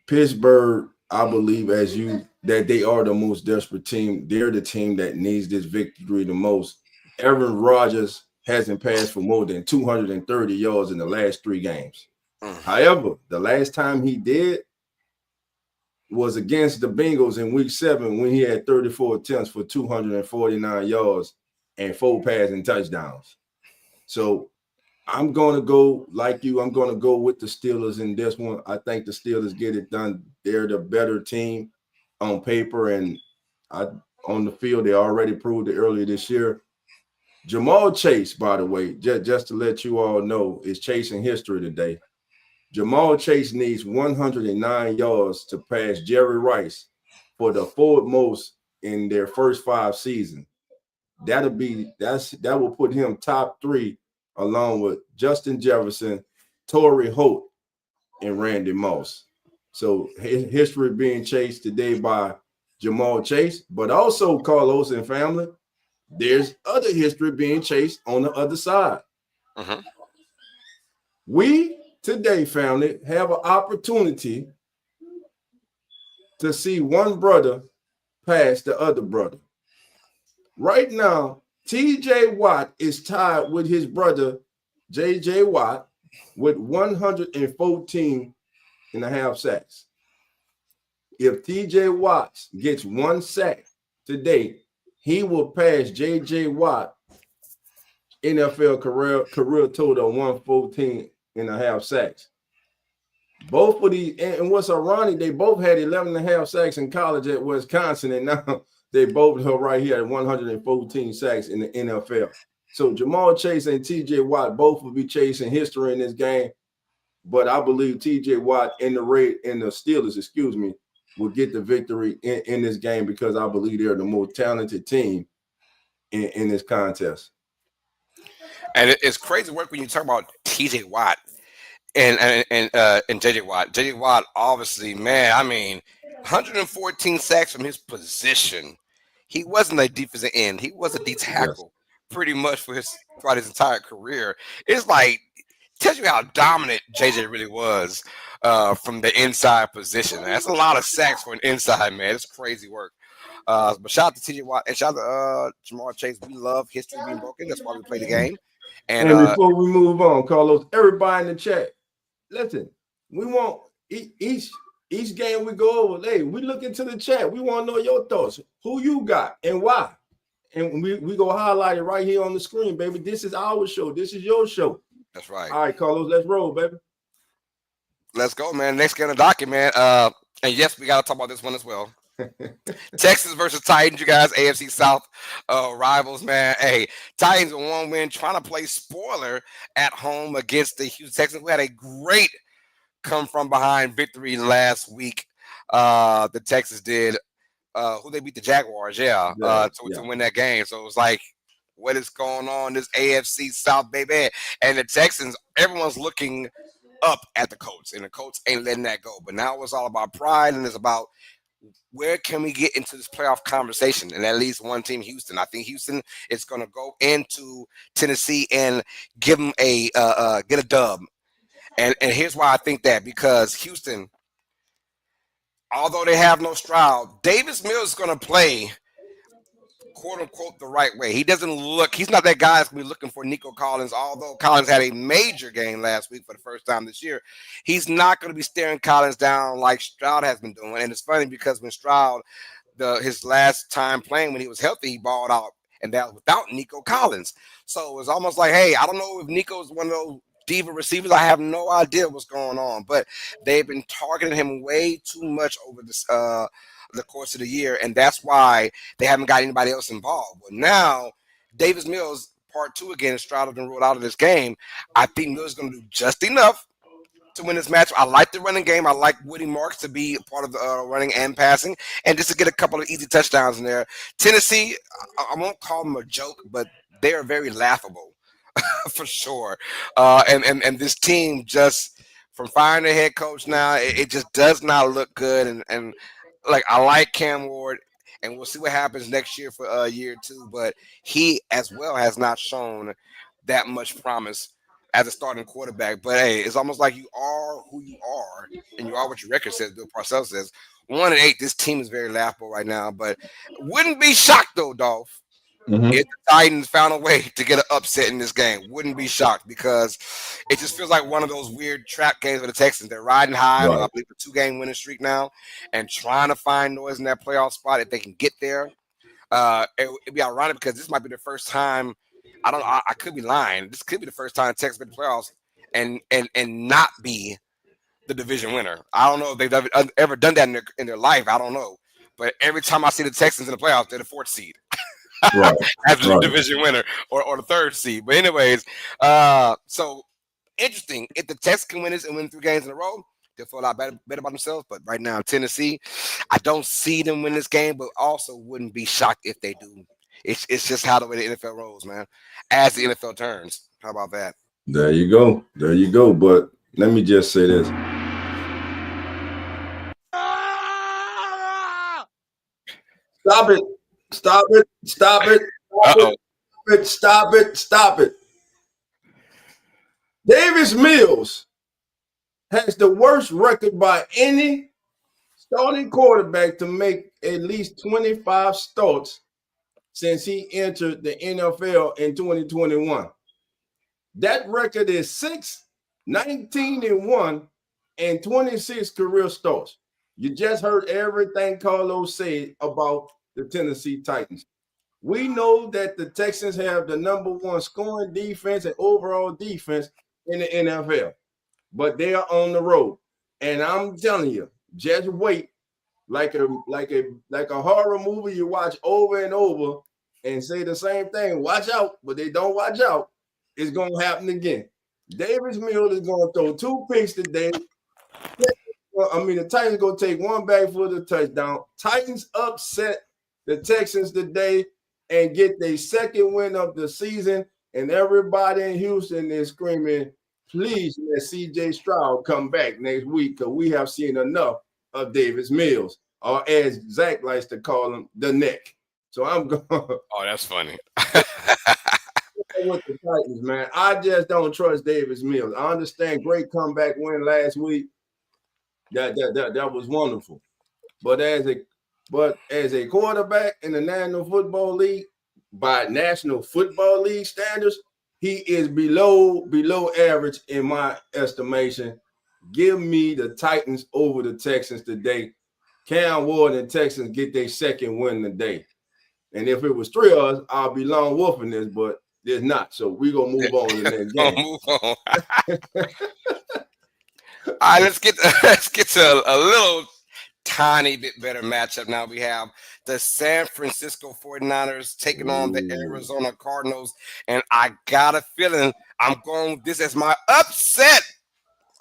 S1: Pittsburgh, I believe, that they are the most desperate team. They're the team that needs this victory the most. Aaron Rodgers hasn't passed for more than 230 yards in the last 3 games. However, the last time he did was against the Bengals in week 7 when he had 34 attempts for 249 yards and 4 passing touchdowns. So I'm going to go like you. I'm going to go with the Steelers in this one. I think the Steelers get it done. They're the better team on paper, and on the field, they already proved it earlier this year. Jamal Chase, by the way, just to let you all know, is chasing history today. Jamal Chase needs 109 yards to pass Jerry Rice for the 4th most in their first 5 seasons. That will put him top 3 along with Justin Jefferson, Torrey Holt, and Randy Moss. So history being chased today by Jamal Chase, but also Carlos and family. There's other history being chased on the other side. We today, family, have an opportunity to see one brother pass the other brother. Right now, TJ Watt is tied with his brother, JJ Watt, with 114 and a half sacks. If TJ Watt gets 1 sack today, he will pass JJ Watt NFL career total of 114 and a half sacks. Both of these, and what's ironic, they both had 11 and a half sacks in college at Wisconsin, and now they both are right here at 114 sacks in the NFL. So Jamal Chase and TJ Watt both will be chasing history in this game, but I believe TJ Watt and the Steelers, will get the victory in this game because I believe they're the more talented team in this contest.
S2: And it's crazy work when you talk about TJ Watt and JJ Watt. JJ Watt, obviously, man, I mean, 114 sacks from his position. He wasn't a defensive end. He was a D tackle pretty much throughout his entire career. It's like, tells you how dominant JJ really was from the inside position. Man. That's a lot of sacks for an inside man. It's crazy work. But shout out to TJ Watt and shout out to Jamal Chase. We love history being broken. That's why we play the game. And
S1: before we move on, Carlos, everybody in the chat, listen, we want each game we go over. Hey, we look into the chat. We want to know your thoughts. Who you got and why? And we go highlight it right here on the screen, baby. This is our show. This is your show.
S2: That's right.
S1: All right, Carlos, let's roll, baby.
S2: Let's go, man. Next game on the docket, man. And yes, we got to talk about this one as well. Texans versus Titans, you guys, AFC South rivals, man. Hey, Titans with 1 win, trying to play spoiler at home against the Houston Texans. We had a great come from behind victory last week. The Texans did. Who they beat the Jaguars, to win that game. So it was like, what is going on? This AFC South, baby. And the Texans, everyone's looking up at the Colts, and the Colts ain't letting that go. But now it's all about pride, and it's about where can we get into this playoff conversation? And at least one team, Houston. I think Houston is going to go into Tennessee and give them get a dub. And here's why I think that, because Houston, although they have no Stroud, Davis Mills is going to play, quote unquote, the right way. He's not that guy that's going to be looking for Nico Collins, although Collins had a major game last week for the first time this year. He's not going to be staring Collins down like Stroud has been doing. And it's funny because when Stroud, his last time playing when he was healthy, he balled out, and that was without Nico Collins. So it's almost like, hey, I don't know if Nico's one of those diva receivers. I have no idea what's going on, but they've been targeting him way too much over this the course of the year, and that's why they haven't got anybody else involved. But now Davis Mills, part 2 again, Stroud has been ruled out of this game. I think Mills is going to do just enough to win this match. I like the running game. I like Woody Marks to be a part of the running and passing, and just to get a couple of easy touchdowns in there. Tennessee, I won't call them a joke, but they are very laughable. for sure. And this team just from firing their head coach now, it just does not look good. And like I like Cam Ward, and we'll see what happens next year for year 2. But he as well has not shown that much promise as a starting quarterback. But hey, it's almost like you are who you are, and you are what your record says. Bill Parcells says 1-8. This team is very laughable right now. But wouldn't be shocked though, Dolph.
S1: Mm-hmm.
S2: If the Titans found a way to get an upset in this game, wouldn't be shocked because it just feels like one of those weird trap games for the Texans. They're riding high on, I believe, a 2-game winning streak now and trying to find noise in that playoff spot if they can get there. It'd be ironic because this might be the first time. I could be lying. This could be the first time Texas made the playoffs and not be the division winner. I don't know if they've ever done that in their life. I don't know. But every time I see the Texans in the playoffs, they're the 4th seed.
S1: Right.
S2: As the division winner or the 3rd seed. But anyways, so interesting. If the Texans can win this and win 3 games in a row, they'll feel a lot better about themselves. But right now, Tennessee, I don't see them win this game, but also wouldn't be shocked if they do. It's just how the way the NFL rolls, man. As the NFL turns. How about that?
S1: There you go. There you go. But let me just say this. Stop it. Stop it. Stop it. Stop it. Stop it. Stop it. Davis Mills has the worst record by any starting quarterback to make at least 25 starts since he entered the NFL in 2021. That record is 6-19-1 and 26 career starts. You just heard everything Carlos said about the Tennessee Titans. We know that the Texans have the #1 scoring defense and overall defense in the NFL, but they are on the road. And I'm telling you, just wait, like a horror movie you watch over and over and say the same thing. Watch out, but they don't watch out. It's gonna happen again. Davis Mills is gonna throw 2 picks today. The Titans gonna take 1 back for the touchdown. Titans upset the Texans today and get their 2nd win of the season. And everybody in Houston is screaming, please let CJ Stroud come back next week because we have seen enough of Davis Mills, or as Zach likes to call him, the neck. So I'm going.
S2: Oh, that's funny.
S1: With the Titans, man. I just don't trust Davis Mills. I understand great comeback win last week. That was wonderful. But as a quarterback in the National Football League, by National Football League standards, he is below average in my estimation. Give me the Titans over the Texans today. Cam Ward and Texans get their 2nd win today. And if it was 3 of us, I'll be long wolfing this, but there's not. So we're going to move on to the next game.
S2: Move on. All right, let's get to a little tiny bit better matchup. Now we have the San Francisco 49ers taking on the Arizona Cardinals. And I got a feeling I'm going with this as my upset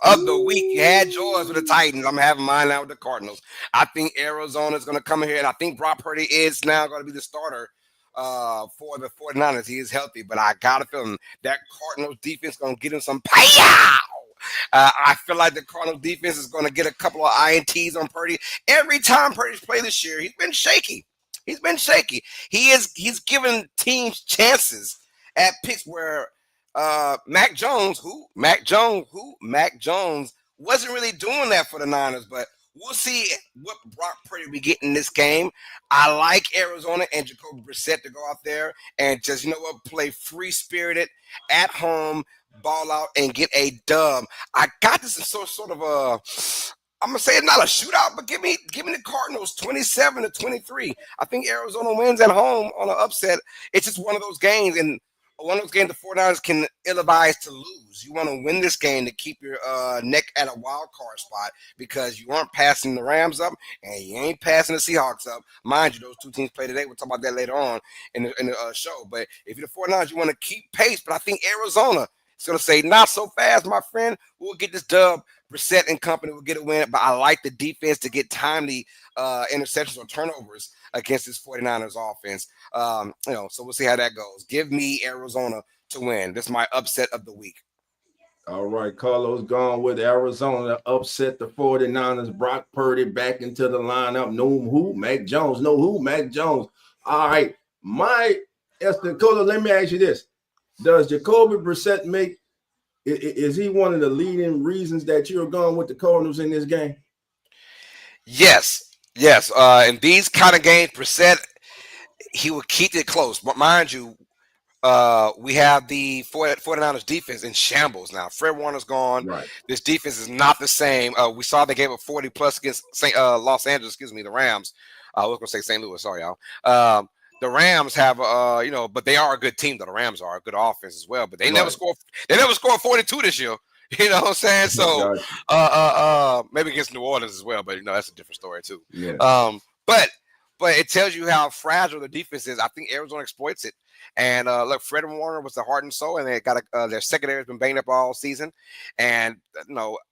S2: of the week. You had yours with the Titans. I'm having mine now with the Cardinals. I think Arizona is going to come in here, and I think Brock Purdy is now going to be the starter for the 49ers. He is healthy, but I got a feeling that Cardinals defense is going to get him some payout. I feel like the Cardinals defense is going to get a couple of INTs on Purdy. Every time Purdy's played this year, he's been shaky. He's given teams chances at picks where Mac Jones wasn't really doing that for the Niners, but we'll see what Brock Purdy will be getting in this game. I like Arizona and Jacoby Brissett to go out there and just, play free-spirited at home, ball out, and get a dub. I got this in sort of a, I'm going to say it's not a shootout, but give me the Cardinals 27-23. I think Arizona wins at home on an upset. It's just one of those games, and one of those games the 49ers can ill-advise to lose. You want to win this game to keep your neck at a wild card spot because you aren't passing the Rams up and you ain't passing the Seahawks up. Mind you, those 2 teams play today. We'll talk about that later on in the show. But if you're the 49ers, you want to keep pace. But I think Arizona is going to say, not so fast, my friend. We'll get this dub. Brissett and company will get a win. But I like the defense to get timely interceptions or turnovers against this 49ers offense. So we'll see how that goes. Give me Arizona to win. This is my upset of the week.
S1: All right, Carlos gone with Arizona upset the 49ers. Brock Purdy back into the lineup. No who? Mac Jones. No who? Mac Jones. All right. Carlos, let me ask you this. Does Jacoby Brissett is he one of the leading reasons that you're going with the Cardinals in this game?
S2: Yes. In these kind of games, Brissett, he will keep it close. But mind you, we have the 49ers defense in shambles now. Fred Warner's gone.
S1: Right.
S2: This defense is not the same. We saw they gave up 40 plus against Los Angeles. The Rams. I was going to say St. Louis. Sorry, y'all. The Rams have, but they are a good team. Though the Rams are a good offense as well. But they never scored. They never scored 42 this year. You know what I'm saying? So, maybe against New Orleans as well. But that's a different story too.
S1: Yeah.
S2: But it tells you how fragile the defense is. I think Arizona exploits it. And look, Fred Warner was the heart and soul, and they got their secondary has been banged up all season. And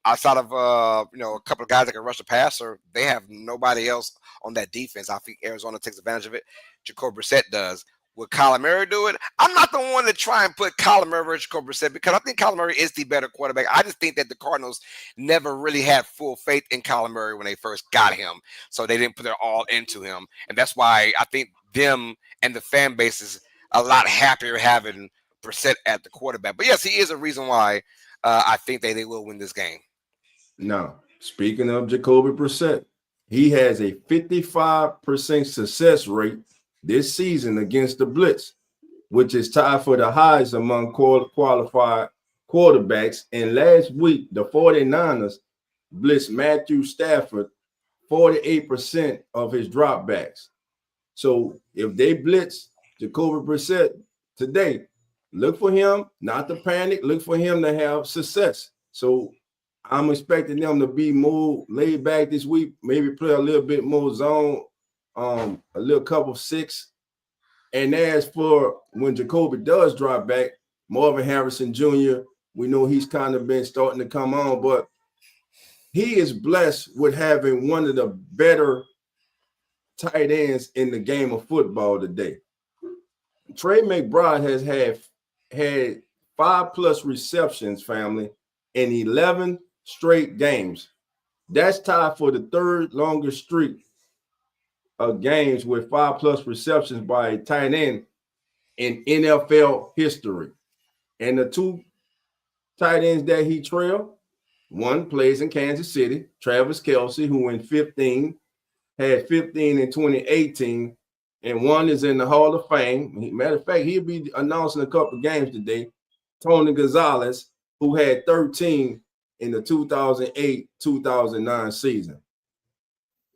S2: outside of a couple of guys that can rush the passer, they have nobody else on that defense. I think Arizona takes advantage of it. Jacoby Brissett does. Would Kyler Murray do it? I'm not the one to try and put Kyler Murray versus Jacoby Brissett because I think Kyler Murray is the better quarterback. I just think that the Cardinals never really had full faith in Kyler Murray when they first got him, so they didn't put their all into him, and that's why I think them and the fan base is a lot happier having Brissett at the quarterback. But yes, he is a reason why I think they will win this game.
S1: Now, speaking of Jacoby Brissett, he has a 55% success rate this season against the blitz, which is tied for the highest among qualified quarterbacks. And last week, the 49ers blitzed Matthew Stafford 48% of his dropbacks. So if they blitz Jacoby Brissett today, look for him not to panic. Look for him to have success. So I'm expecting them to be more laid back this week, maybe play a little bit more zone, a little couple 6. And as for when Jacoby does drop back, Marvin Harrison Jr., we know he's kind of been starting to come on, but he is blessed with having one of the better tight ends in the game of football today. Trey McBride has had 5+ receptions, family, in 11 straight games. That's tied for the third longest streak of games with 5+ receptions by a tight end in NFL history. And the two tight ends that he trailed, one plays in Kansas City, Travis Kelce, who had 15 in 2018, and one is in the Hall of Fame. Matter of fact, he'll be announcing a couple of games today. Tony Gonzalez, who had 13 in the 2008-2009 season.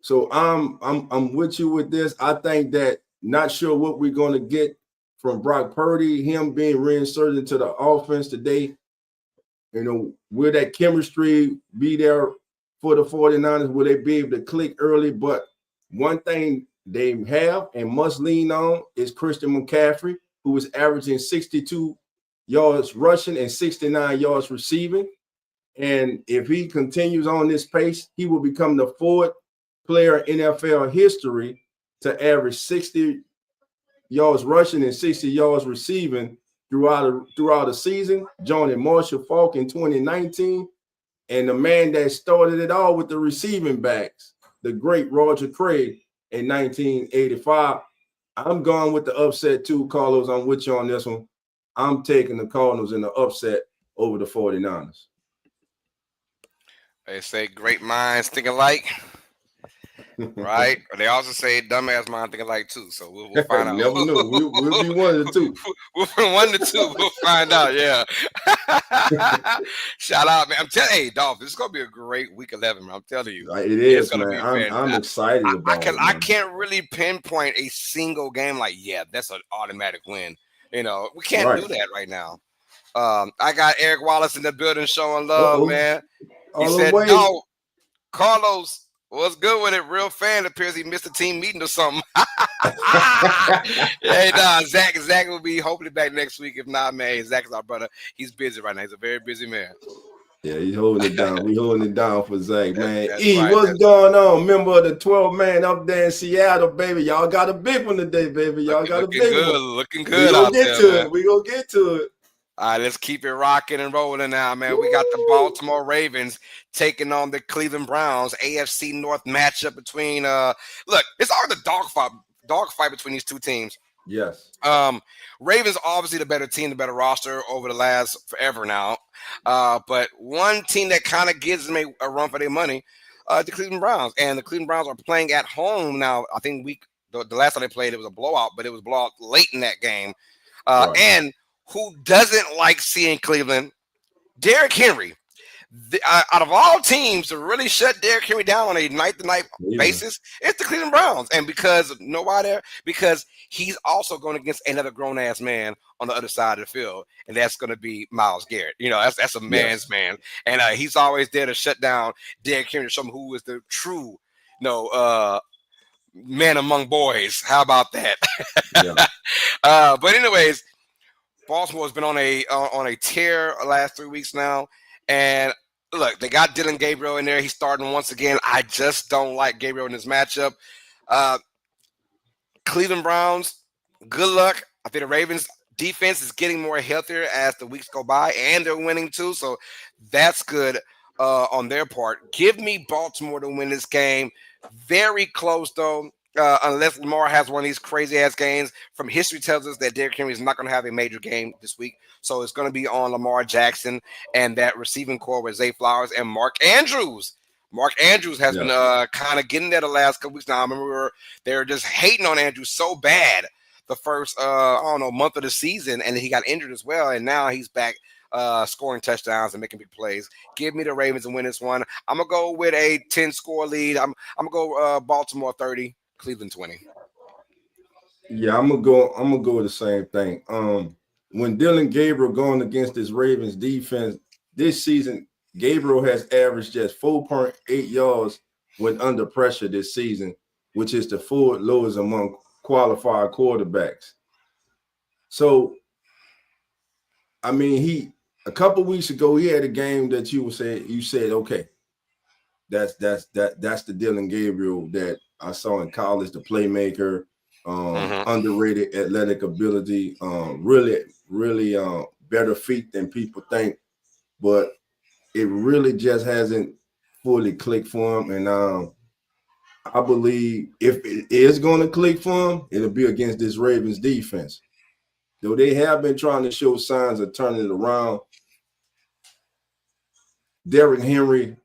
S1: So I'm with you with this. I think that not sure what we're going to get from Brock Purdy, him being reinserted into the offense today. Will that chemistry be there for the 49ers? Will they be able to click early? But one thing they have and must lean on is Christian McCaffrey, who is averaging 62 yards rushing and 69 yards receiving. And if he continues on this pace, he will become the fourth player in NFL history to average 60 yards rushing and 60 yards receiving throughout a season, joining Marshall Faulk in 2019, and the man that started it all with the receiving backs, the great Roger Craig in 1985. I'm going with the upset too, Carlos. I'm with you on this one. I'm taking the Cardinals in the upset over the 49ers.
S2: They say great minds think alike. Right? They also say dumbass mind think alike too. So we'll find out.
S1: Never know. We'll be one of the two.
S2: We'll be one of the two. We'll find out. Yeah. Shout out, man. I'm telling you, hey, Dolph, this is gonna be a great week 11, man. I'm telling you.
S1: It is, man. I'm excited about it.
S2: I can't really pinpoint a single game like, yeah, that's an automatic win. We can't do that right now. I got Eric Wallace in the building showing love, man. He said, no, Carlos, what's good with it? Real fan. Appears he missed a team meeting or something. Hey, Zach will be hopefully back next week. If not, man, Zach is our brother. He's busy right now. He's a very busy man.
S1: Yeah, he's holding it down. We holding it down for Zach, man.
S2: That's
S1: E,
S2: right,
S1: what's going on? Member of the 12 man up there in Seattle, baby. Y'all got a big one today, baby. Y'all got a big one.
S2: Looking good out there, man.
S1: We gonna get to it.
S2: All right, let's keep it rocking and rolling now, man. We got the Baltimore Ravens taking on the Cleveland Browns. AFC North matchup between look, it's all the dogfight between these two teams.
S1: Yes.
S2: Ravens obviously the better team, the better roster over the last forever now. But one team that kind of gives them a run for their money, the Cleveland Browns. And the Cleveland Browns are playing at home now. I think the last time they played, it was a blowout, but it was a blowout late in that game.
S1: Right.
S2: And who doesn't like seeing Cleveland? Derrick Henry. Out of all teams to really shut Derrick Henry down on a night-to-night basis, it's the Cleveland Browns. And because nobody there, because he's also going against another grown-ass man on the other side of the field, and that's going to be Myles Garrett. You know, that's a man's man. And he's always there to shut down Derrick Henry to show him who is the true, man among boys. How about that?
S1: Yeah.
S2: But anyways, Baltimore's been on a tear the last 3 weeks now, and look, they got Dylan Gabriel in there. He's starting once again. I just don't like Gabriel in this matchup. Cleveland Browns, good luck. I think the Ravens defense is getting more healthier as the weeks go by, and they're winning too, so that's good on their part. Give me Baltimore to win this game. Very close though. Unless Lamar has one of these crazy-ass games. From history tells us that Derrick Henry is not going to have a major game this week. So it's going to be on Lamar Jackson and that receiving core with Zay Flowers and Mark Andrews. Mark Andrews has been kind of getting there the last couple weeks now. I remember they were just hating on Andrews so bad the first, month of the season, and he got injured as well, and now he's back scoring touchdowns and making big plays. Give me the Ravens and win this one. I'm going to go with a 10-score lead. I'm going to go Baltimore 30. Cleveland 20.
S1: Yeah, I'm gonna go with the same thing. When Dylan Gabriel going against this Ravens defense this season, Gabriel has averaged just 4.8 yards when under pressure this season, which is the fourth lowest among qualified quarterbacks. So, I mean, a couple weeks ago he had a game that you said, okay, that's the Dylan Gabriel that I saw in college, the playmaker, underrated athletic ability, really better feet than people think, but it really just hasn't fully clicked for him. And I believe if it is going to click for him, it'll be against this Ravens defense. Though they have been trying to show signs of turning it around. Derrick Henry,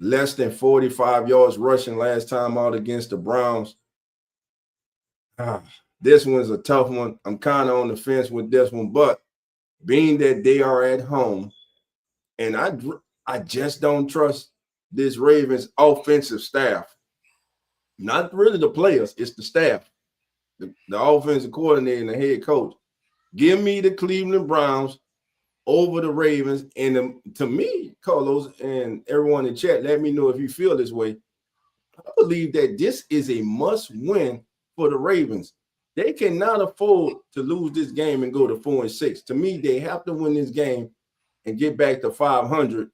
S1: less than 45 yards rushing last time out against the Browns. This one's a tough one. I'm kind of on the fence with this one, but being that they are at home, and I just don't trust this Ravens offensive staff. Not really the players, it's the staff, the offensive coordinator and the head coach. Give me the Cleveland Browns over the Ravens. And to me, Carlos and everyone in chat, let me know if you feel this way. I believe that this is a must-win for the Ravens. They cannot afford to lose this game and go to 4-6. To me, they have to win this game and get back to 500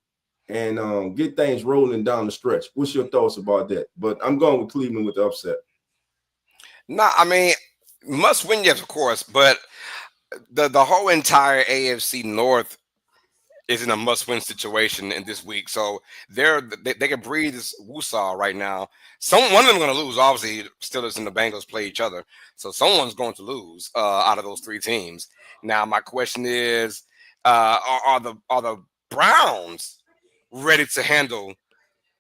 S1: and get things rolling down the stretch. What's your thoughts about that? But I'm going with Cleveland with the upset.
S2: No, I mean, must win, yes, of course, but the whole entire AFC North is in a must-win situation in this week. So they can breathe this woosah right now. One of them going to lose. Obviously, Steelers and the Bengals play each other, so someone's going to lose out of those three teams. Now, my question is, are the Browns ready to handle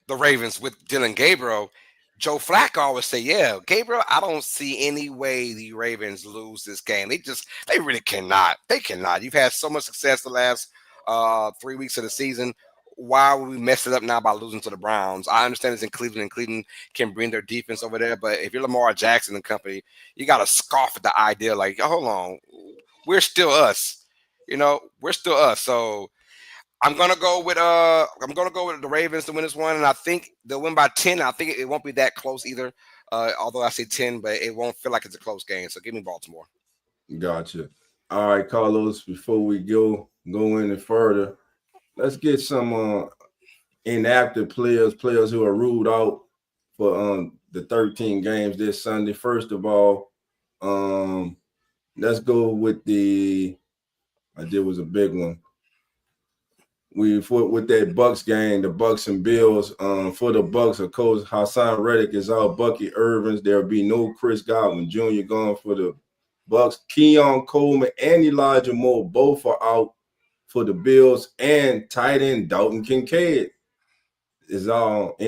S2: the Ravens with Dylan Gabriel? Joe Flacco always say, yeah, Gabriel, I don't see any way the Ravens lose this game. They really cannot. They cannot. You've had so much success the last 3 weeks of the season. Why would we mess it up now by losing to the Browns? I understand it's in Cleveland, and Cleveland can bring their defense over there, but if you're Lamar Jackson and company, you got to scoff at the idea like, hold on, we're still us. We're still us. So I'm gonna go with the Ravens to win this one, and I think they'll win by 10. I think it won't be that close either. Although I say 10, but it won't feel like it's a close game. So give me Baltimore.
S1: Gotcha. All right, Carlos. Before we go any further, let's get some inactive players who are ruled out for the 13 games this Sunday. First of all, let's go with the I did was a big one. We fought with that Bucks game, the Bucks and Bills. For the Bucks, of course, Hassan Reddick is out. Bucky Irvins. There'll be no Chris Godwin Jr. going for the Bucks. Keon Coleman and Elijah Moore both are out for the Bills, and tight end Dalton Kincaid is out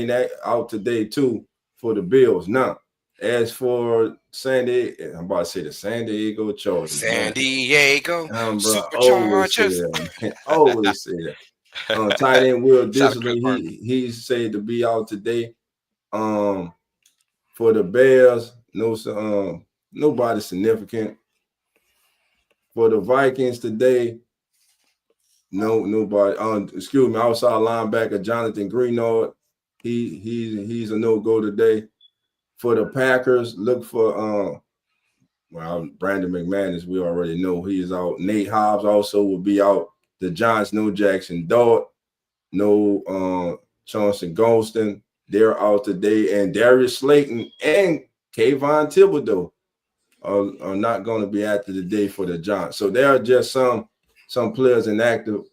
S1: today too for the Bills. Now, as for San Diego, I'm about to say the San Diego Chargers.
S2: San Diego
S1: Superchargers. Always say that. Tight end Will Disley, he's said to be out today. For the Bears, nobody significant. For the Vikings today, nobody. Excuse me, outside linebacker Jonathan Greenard, he's a no-go today. For the Packers, look for Brandon McManus. We already know he is out. Nate Hobbs also will be out. The Giants, no Jackson Dart, no Chauncey Golston. They're out today. And Darius Slayton and Kayvon Thibodeau are not going to be active today for the Giants. So there are just some players inactive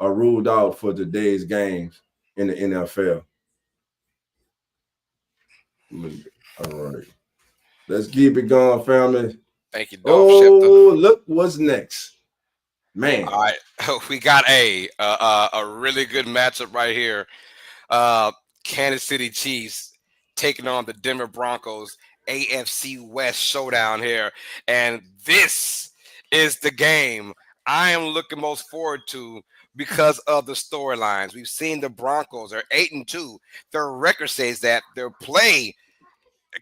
S1: are ruled out for today's games in the NFL. All right. Let's keep it going, family.
S2: Thank you, Dolph.
S1: Look what's next. Man.
S2: All right. We got a really good matchup right here. Kansas City Chiefs taking on the Denver Broncos. AFC West showdown here. And this is the game I am looking most forward to because of the storylines. We've seen the Broncos are 8-2. Their record says that. Their play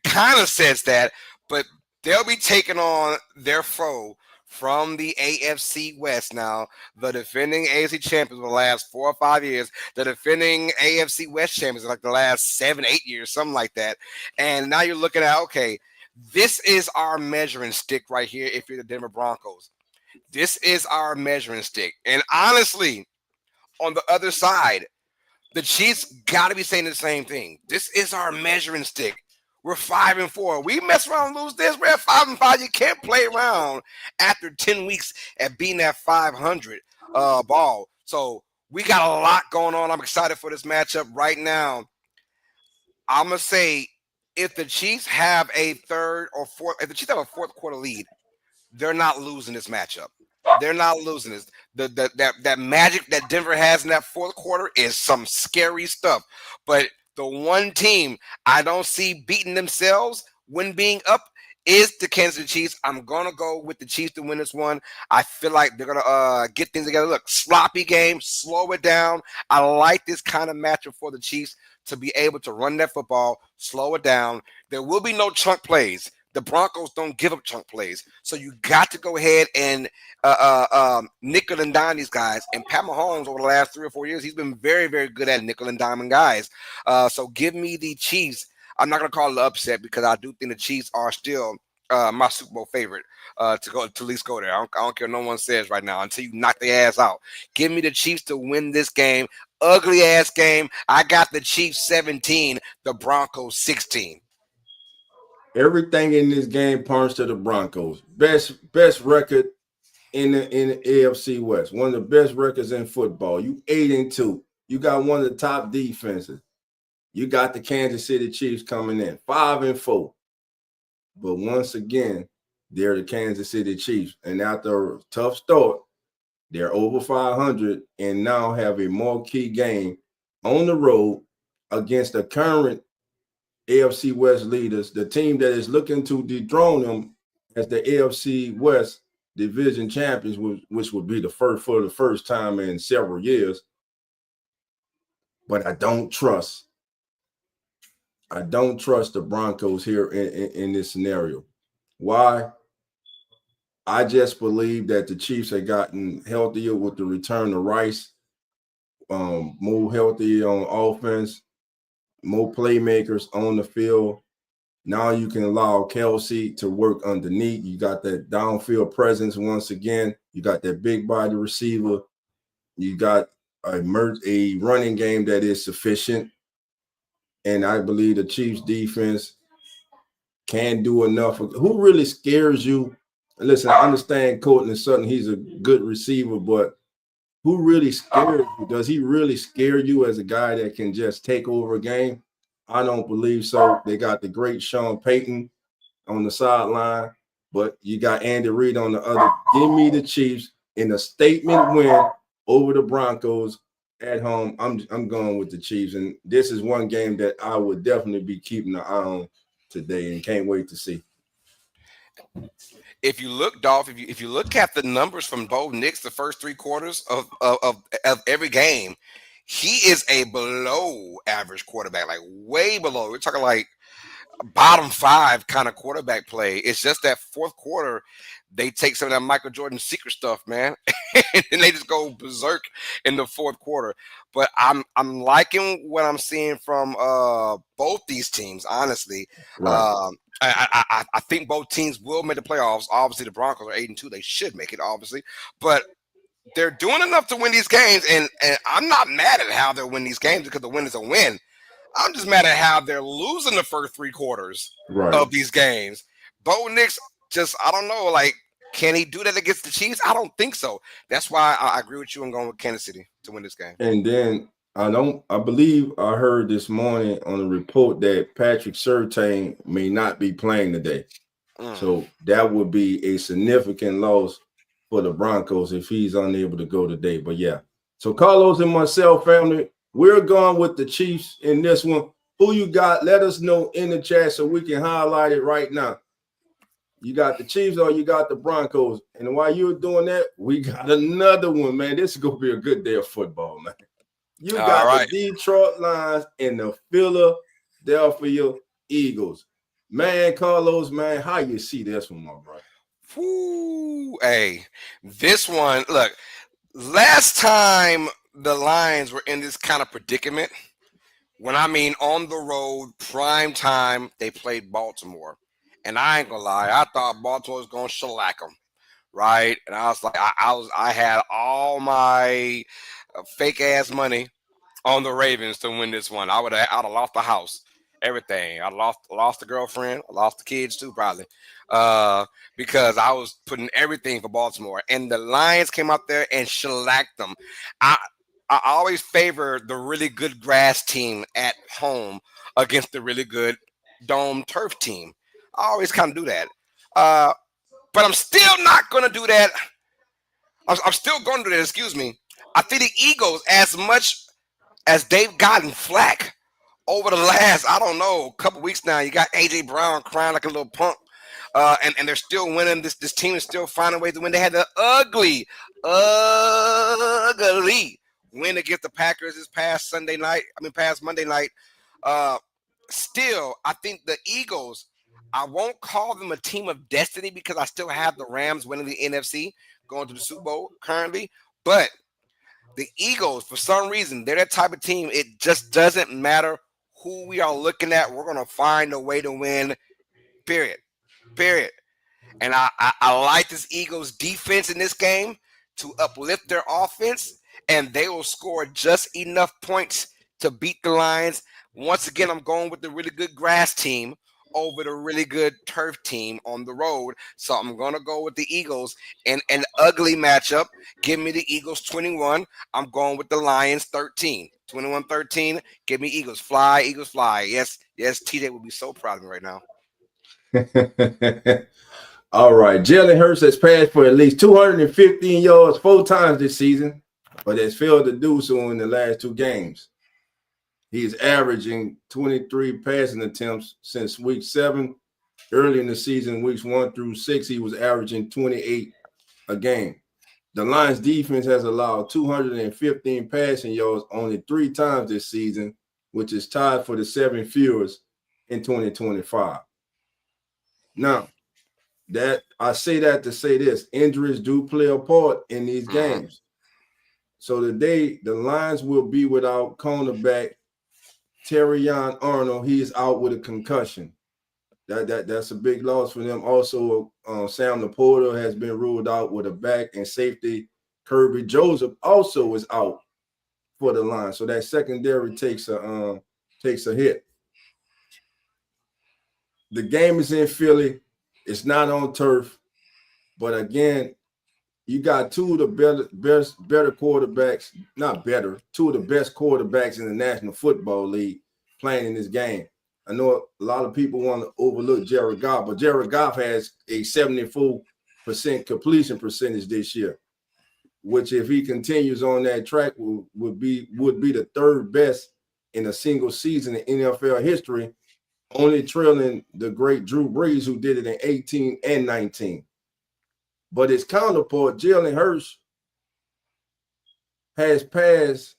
S2: kind of says that, but they'll be taking on their foe from the AFC West now, the defending AFC champions for the last 4 or 5 years, the defending AFC West champions like the last 7, 8 years, something like that. And now you're looking at, okay, this is our measuring stick right here if you're the Denver Broncos. This is our measuring stick. And honestly, on the other side, the Chiefs got to be saying the same thing. This is our measuring stick. We're 5-4. We mess around and lose this. We're at 5-5. You can't play around after 10 weeks at being that 500 ball. So we got a lot going on. I'm excited for this matchup right now. I'm going to say if the Chiefs have a fourth quarter lead, they're not losing this matchup. They're not losing this. That magic that Denver has in that fourth quarter is some scary stuff. But the one team I don't see beating themselves when being up is the Kansas City Chiefs. I'm going to go with the Chiefs to win this one. I feel like they're going to get things together. Look, sloppy game, slow it down. I like this kind of matchup for the Chiefs to be able to run that football, slow it down. There will be no chunk plays. The Broncos don't give up chunk plays. So you got to go ahead and nickel and dime these guys. And Pat Mahomes over the last 3 or 4 years, he's been very, very good at nickel and diamond guys. So give me the Chiefs. I'm not going to call it an upset because I do think the Chiefs are still my Super Bowl favorite to at least go there. I don't care what no one says right now until you knock their ass out. Give me the Chiefs to win this game. Ugly ass game. I got the Chiefs 17, the Broncos 16.
S1: Everything in this game points to the Broncos. Best record in the AFC West. One of the best records in football. You 8-2. You got one of the top defenses. You got the Kansas City Chiefs coming in 5-4. But once again, they're the Kansas City Chiefs. And after a tough start, they're over 500 and now have a marquee game on the road against the current AFC West leaders, the team that is looking to dethrone them as the AFC West division champions, which would be for the first time in several years. But I don't trust the Broncos here in this scenario. Why? I just believe that the Chiefs have gotten healthier with the return of Rice, more healthy on offense, more playmakers on the field. Now you can allow Kelsey to work underneath. You got that downfield presence once again. You got that big body receiver. You got a running game that is sufficient. And I believe the Chiefs defense can do enough. Who really scares you Listen, I understand Courtland Sutton. He's a good receiver, but who really scares you? Does he really scare you as a guy that can just take over a game? I don't believe so. They got the great Sean Payton on the sideline, but you got Andy Reid on the other. Give me the Chiefs in a statement win over the Broncos at home. I'm going with the Chiefs, and this is one game that I would definitely be keeping an eye on today, and can't wait to see.
S2: If you look, Dolph, if you look at the numbers from Bo Nix, the first 3 quarters of every game, he is a below average quarterback, like way below. We're talking like bottom 5 kind of quarterback play. It's just that fourth quarter, they take some of that Michael Jordan secret stuff, man, and they just go berserk in the fourth quarter. But I'm liking what I'm seeing from both these teams, honestly.
S1: Right.
S2: I think both teams will make the playoffs. Obviously, the Broncos are 8-2; they should make it, obviously, but they're doing enough to win these games, and I'm not mad at how they're winning these games because the win is a win. I'm just mad at how they're losing the first 3 quarters of these games. Bo Nix, I don't know, like, can he do that against the Chiefs? I don't think so. That's why I agree with you and going with Kansas City to win this game.
S1: And then I believe I heard this morning on a report that Patrick Surtain may not be playing today. So that would be a significant loss for the Broncos if he's unable to go today. But yeah. So Carlos and myself, family, we're going with the Chiefs in this one. Who you got? Let us know in the chat so we can highlight it right now. You got the Chiefs or you got the Broncos. And while you're doing that, we got another one, man. This is going to be a good day of football, man. You got the Detroit Lions and the Philadelphia Eagles. Man, Carlos, man, how you see this one, my brother?
S2: Whoo, hey, this one, look, last time the Lions were in this kind of predicament, when I mean on the road, prime time, they played Baltimore. And I ain't gonna lie, I thought Baltimore was gonna shellac them, right? And I was like, I had all my fake ass money on the Ravens to win this one. I'd have lost the house, everything. I lost the girlfriend, I lost the kids too, probably, because I was putting everything for Baltimore, and the Lions came out there and shellacked them. I always favor the really good grass team at home against the really good dome turf team. I always kind of do that. But I'm still not going to do that. I'm still going to do that, excuse me. I think the Eagles, as much as they've gotten flack over the last, I don't know, couple weeks now, you got A.J. Brown crying like a little punk. And they're still winning. This team is still finding ways to win. They had the ugly win against the Packers this past Monday night. Still, I think the Eagles, I won't call them a team of destiny because I still have the Rams winning the NFC, going to the Super Bowl currently. But the Eagles, for some reason, they're that type of team. It just doesn't matter who we are looking at. We're going to find a way to win, period. And I like this Eagles defense in this game to uplift their offense, and they will score just enough points to beat the Lions. Once again, I'm going with the really good grass team over the really good turf team on the road. So I'm going to go with the Eagles in an ugly matchup. Give me the Eagles 21. I'm going with the Lions 13. 21-13. Give me Eagles. Fly, Eagles fly. Yes, TJ would be so proud of me right now.
S1: All right. Jalen Hurts has passed for at least 215 yards 4 times this season, but has failed to do so in the last 2 games. He is averaging 23 passing attempts since week 7. Early in the season, weeks 1 through 6, he was averaging 28 a game. The Lions defense has allowed 215 passing yards only 3 times this season, which is tied for the 7 fewest in 2025. Now, that I say that to say this: injuries do play a part in these games. So today, the Lions will be without cornerback Terrion Arnold. He is out with a concussion. That's a big loss for them. Also, Sam Laporta has been ruled out with a back, and safety Kirby Joseph also is out for the Lions. So that secondary takes a hit. The game is in Philly. It's not on turf. But again, you got two of the better quarterbacks, not better, two of the best quarterbacks in the National Football League playing in this game. I know a lot of people want to overlook Jared Goff, but Jared Goff has a 74% completion percentage this year, which if he continues on that track would be the third best in a single season in NFL history, only trailing the great Drew Brees, who did it in 18 and 19. But his counterpart, Jalen Hurts, has passed.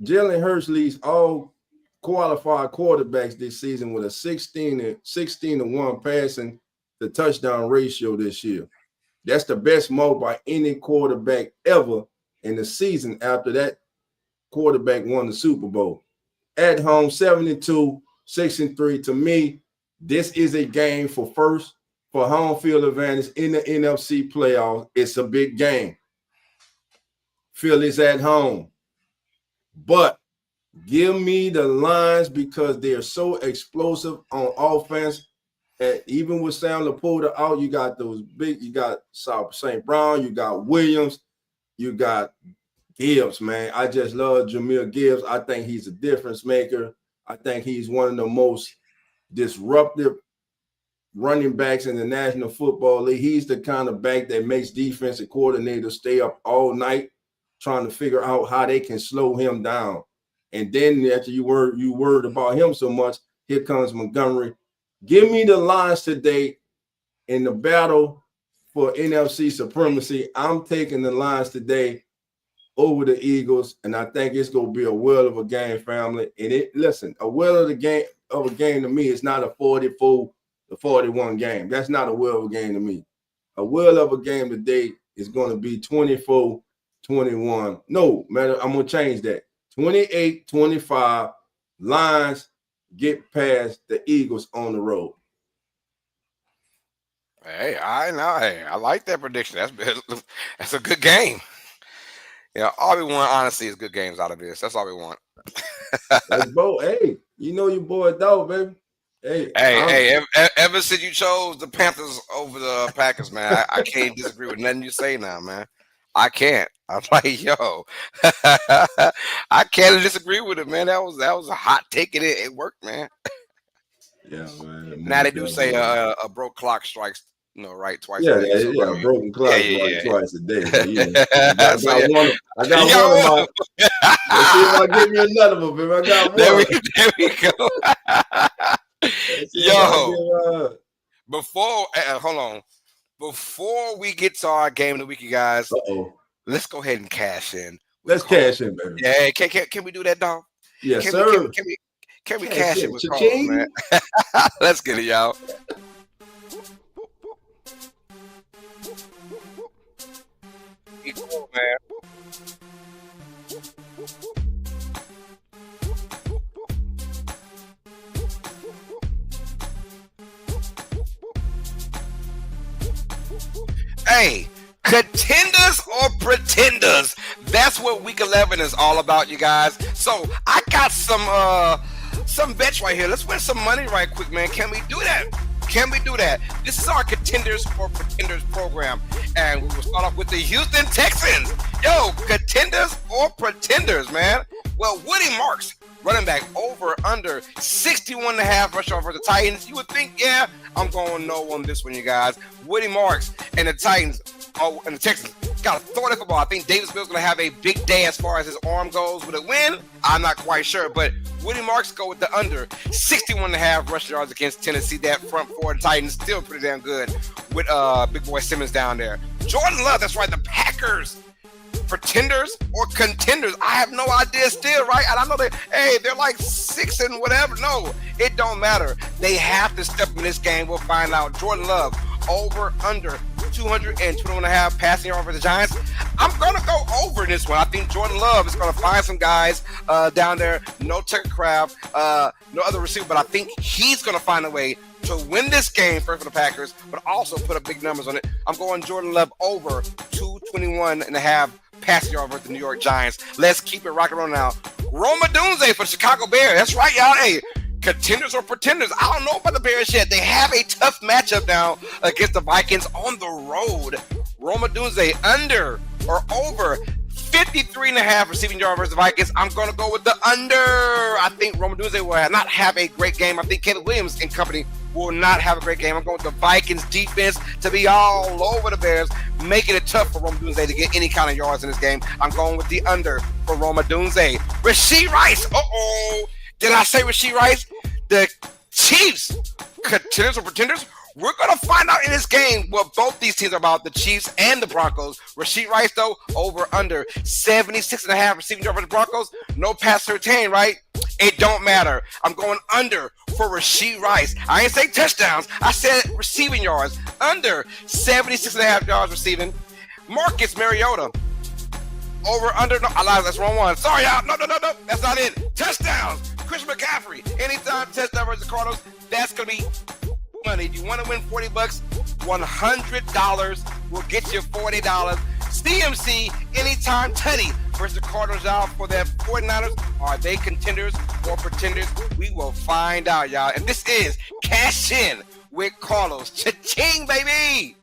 S1: Jalen Hurts leads all qualified quarterbacks this season with a 16-1 passing to touchdown ratio this year. That's the best mark by any quarterback ever in the season after that quarterback won the Super Bowl. At home, 72-6-3. To me, this is a game for home field advantage in the NFC playoffs. It's a big game. Philly's at home. But give me the Lions because they're so explosive on offense. And even with Sam Laporta out, you got you got St. Brown, you got Williams, you got Gibbs, man. I just love Jahmyr Gibbs. I think he's a difference maker. I think he's one of the most disruptive running backs in the National Football League. He's the kind of back that makes defensive coordinators stay up all night trying to figure out how they can slow him down. And then after you worried about him so much, here comes Montgomery. Give me the Lions today in the battle for NFC supremacy. I'm taking the Lions today over the Eagles, and I think it's going to be a whale of a game, family. And a whale of a game to me is not a 44-41 game. That's not a whale of a game to me. A whale of a game today is going to be 24-21. No, matter, I'm going to change that. 28-25. Lions get past the Eagles on the road.
S2: Hey, I know. Hey, I like that prediction. That's a good game. Yeah, all we want, honestly, is good games out of this. That's all we want.
S1: Let's go. Hey, you know your boy dog, baby.
S2: Hey, ever since you chose the Panthers over the Packers, man, I can't disagree with nothing you say now, man. I can't. I'm like, yo, I can't disagree with it, man. That was a hot take, and it worked, man.
S1: Yeah, man.
S2: Now they do say a broke clock strikes, right, twice.
S1: Yeah,
S2: a day. So,
S1: a broken clock twice a day. I got one of my. Let's see if I give you another one, baby. I got one.
S2: There we go. Yo, hold on. Before we get to our game of the week, you guys, let's go ahead and cash in.
S1: Let's cash in, baby.
S2: Yeah, can we do that, dog?
S1: Yes, sir.
S2: Can we cash in with Carl, man? Let's get it, y'all. Cool, man. Hey, contenders or pretenders? That's what week 11 is all about, you guys. So I got some bets right here. Let's win some money right quick, man. Can we do that? This is our contenders or pretenders program. And we will start off with the Houston Texans. Yo, contenders or pretenders, man? Well, Woody Marks, running back, over under 61.5 rush over the Titans. You would think, yeah, I'm going no on this one, you guys. Woody Marks and the Titans, and the Texans got to throw the football. I think Davis Mill's going to have a big day as far as his arm goes. Will it win? I'm not quite sure, but Woody Marks go with the under 61.5 rush yards against Tennessee. That front four of the Titans still pretty damn good with big boy Simmons down there. Jordan Love, that's right, the Packers. Pretenders or contenders? I have no idea still, right? And I know they're like 6 and whatever. No, it don't matter. They have to step in this game. We'll find out. Jordan Love, over under 221.5 passing yards for the Giants. I'm going to go over in this one. I think Jordan Love is going to find some guys down there. No Tucker Craft, no other receiver, but I think he's going to find a way to win this game for the Packers, but also put up big numbers on it. I'm going Jordan Love over 221.5 passing yards for the New York Giants. Let's keep it rocking on now. Rome Odunze for the Chicago Bears. That's right, y'all. Hey, contenders or pretenders? I don't know about the Bears yet. They have a tough matchup now against the Vikings on the road. Roma Dunze under or over 53.5 receiving yards versus the Vikings. I'm going to go with the under. I think Roma Dunze will not have a great game. I think Caleb Williams and company will not have a great game. I'm going with the Vikings defense to be all over the Bears, making it tough for Roma Dunze to get any kind of yards in this game. I'm going with the under for Roma Dunze. Rashee Rice. Uh-oh. Did I say Rashee Rice? The Chiefs, contenders or pretenders? We're going to find out in this game what both these teams are about, the Chiefs and the Broncos. Rashee Rice, though, over under 76.5 receiving yards for the Broncos. No pass retain, right? It don't matter. I'm going under for Rashee Rice. I ain't say touchdowns. I said receiving yards. Under 76.5 yards receiving. Marcus Mariota. Over, under, no, I lied, that's wrong one. Sorry, y'all. No, that's not it. Touchdowns. Chris McCaffrey. Anytime touchdown versus the Cardinals, that's going to be money. If you want to win $40, $100 will get you $40. CMC, anytime Tutty versus the Cardinals out for their 49ers. Are they contenders or pretenders? We will find out, y'all. And this is Cash In with Carlos. Cha-ching, baby.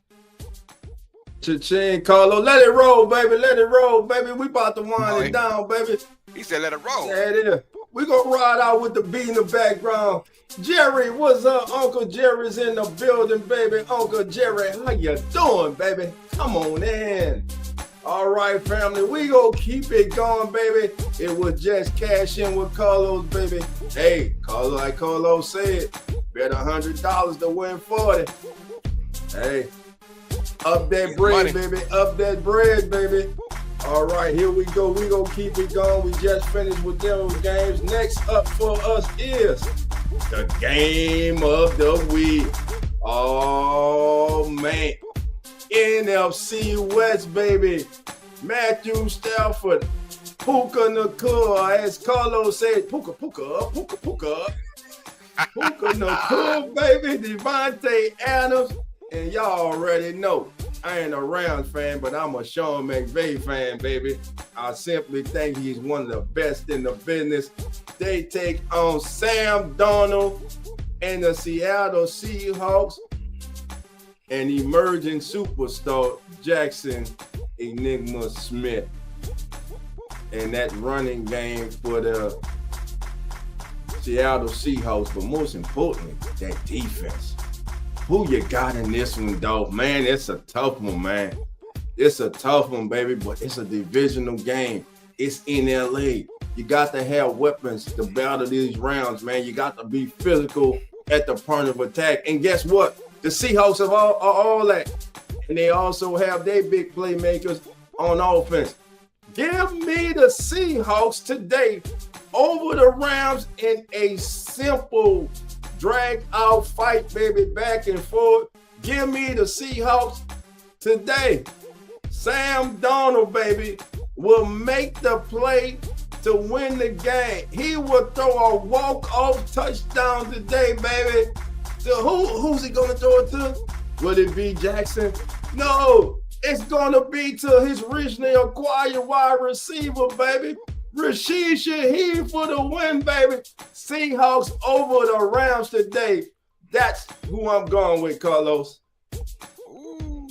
S1: Cha-ching, Carlos. Let it roll, baby. Let it roll, baby. We about to wind it down, baby.
S2: He said let it roll.
S1: Yeah, it is. We're going to ride out with the beat in the background. Jerry, what's up? Uncle Jerry's in the building, baby. Uncle Jerry, how you doing, baby? Come on in. All right, family, we gonna keep it going, baby. It was just Cash In with Carlos, baby. Hey, Carlos, like Carlos said, bet $100 to win 40. Hey, up that bread, baby. Up that bread, baby. All right, here we go. We gonna keep it going. We just finished with those games. Next up for us is the game of the week. Oh, man. NFC West, baby. Matthew Stafford, Puka Nakua, as Carlos said, Puka. Puka Nakua, baby. Devontae Adams, and y'all already know, I ain't a Rams fan, but I'm a Sean McVay fan, baby. I simply think he's one of the best in the business. They take on Sam Darnold and the Seattle Seahawks and emerging superstar Jackson Enigma Smith. And that running game for the Seattle Seahawks, but most importantly, that defense. Who you got in this one, Dolph? Man, it's a tough one, man. It's a tough one, baby, but it's a divisional game. It's in LA. You got to have weapons to battle these rounds, man. You got to be physical at the point of attack. And guess what? The Seahawks are all that. And they also have their big playmakers on offense. Give me the Seahawks today over the Rams in a simple drag-out fight, baby, back and forth. Give me the Seahawks today. Sam Darnold, baby, will make the play to win the game. He will throw a walk-off touchdown today, baby. So who's he going to throw it to? Will it be Jackson? No, it's going to be to his recently acquired wide receiver, baby. Rashid Shaheed for the win, baby. Seahawks over the Rams today. That's who I'm going with, Carlos.
S2: Ooh.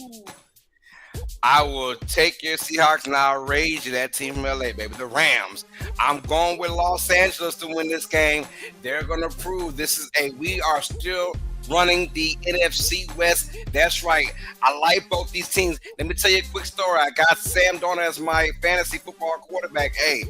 S2: I will take your Seahawks and I'll raise you that team from LA, baby. The Rams. I'm going with Los Angeles to win this game. They're going to prove we are still running the NFC West. That's right. I like both these teams. Let me tell you a quick story. I got Sam Darnold as my fantasy football quarterback. Hey,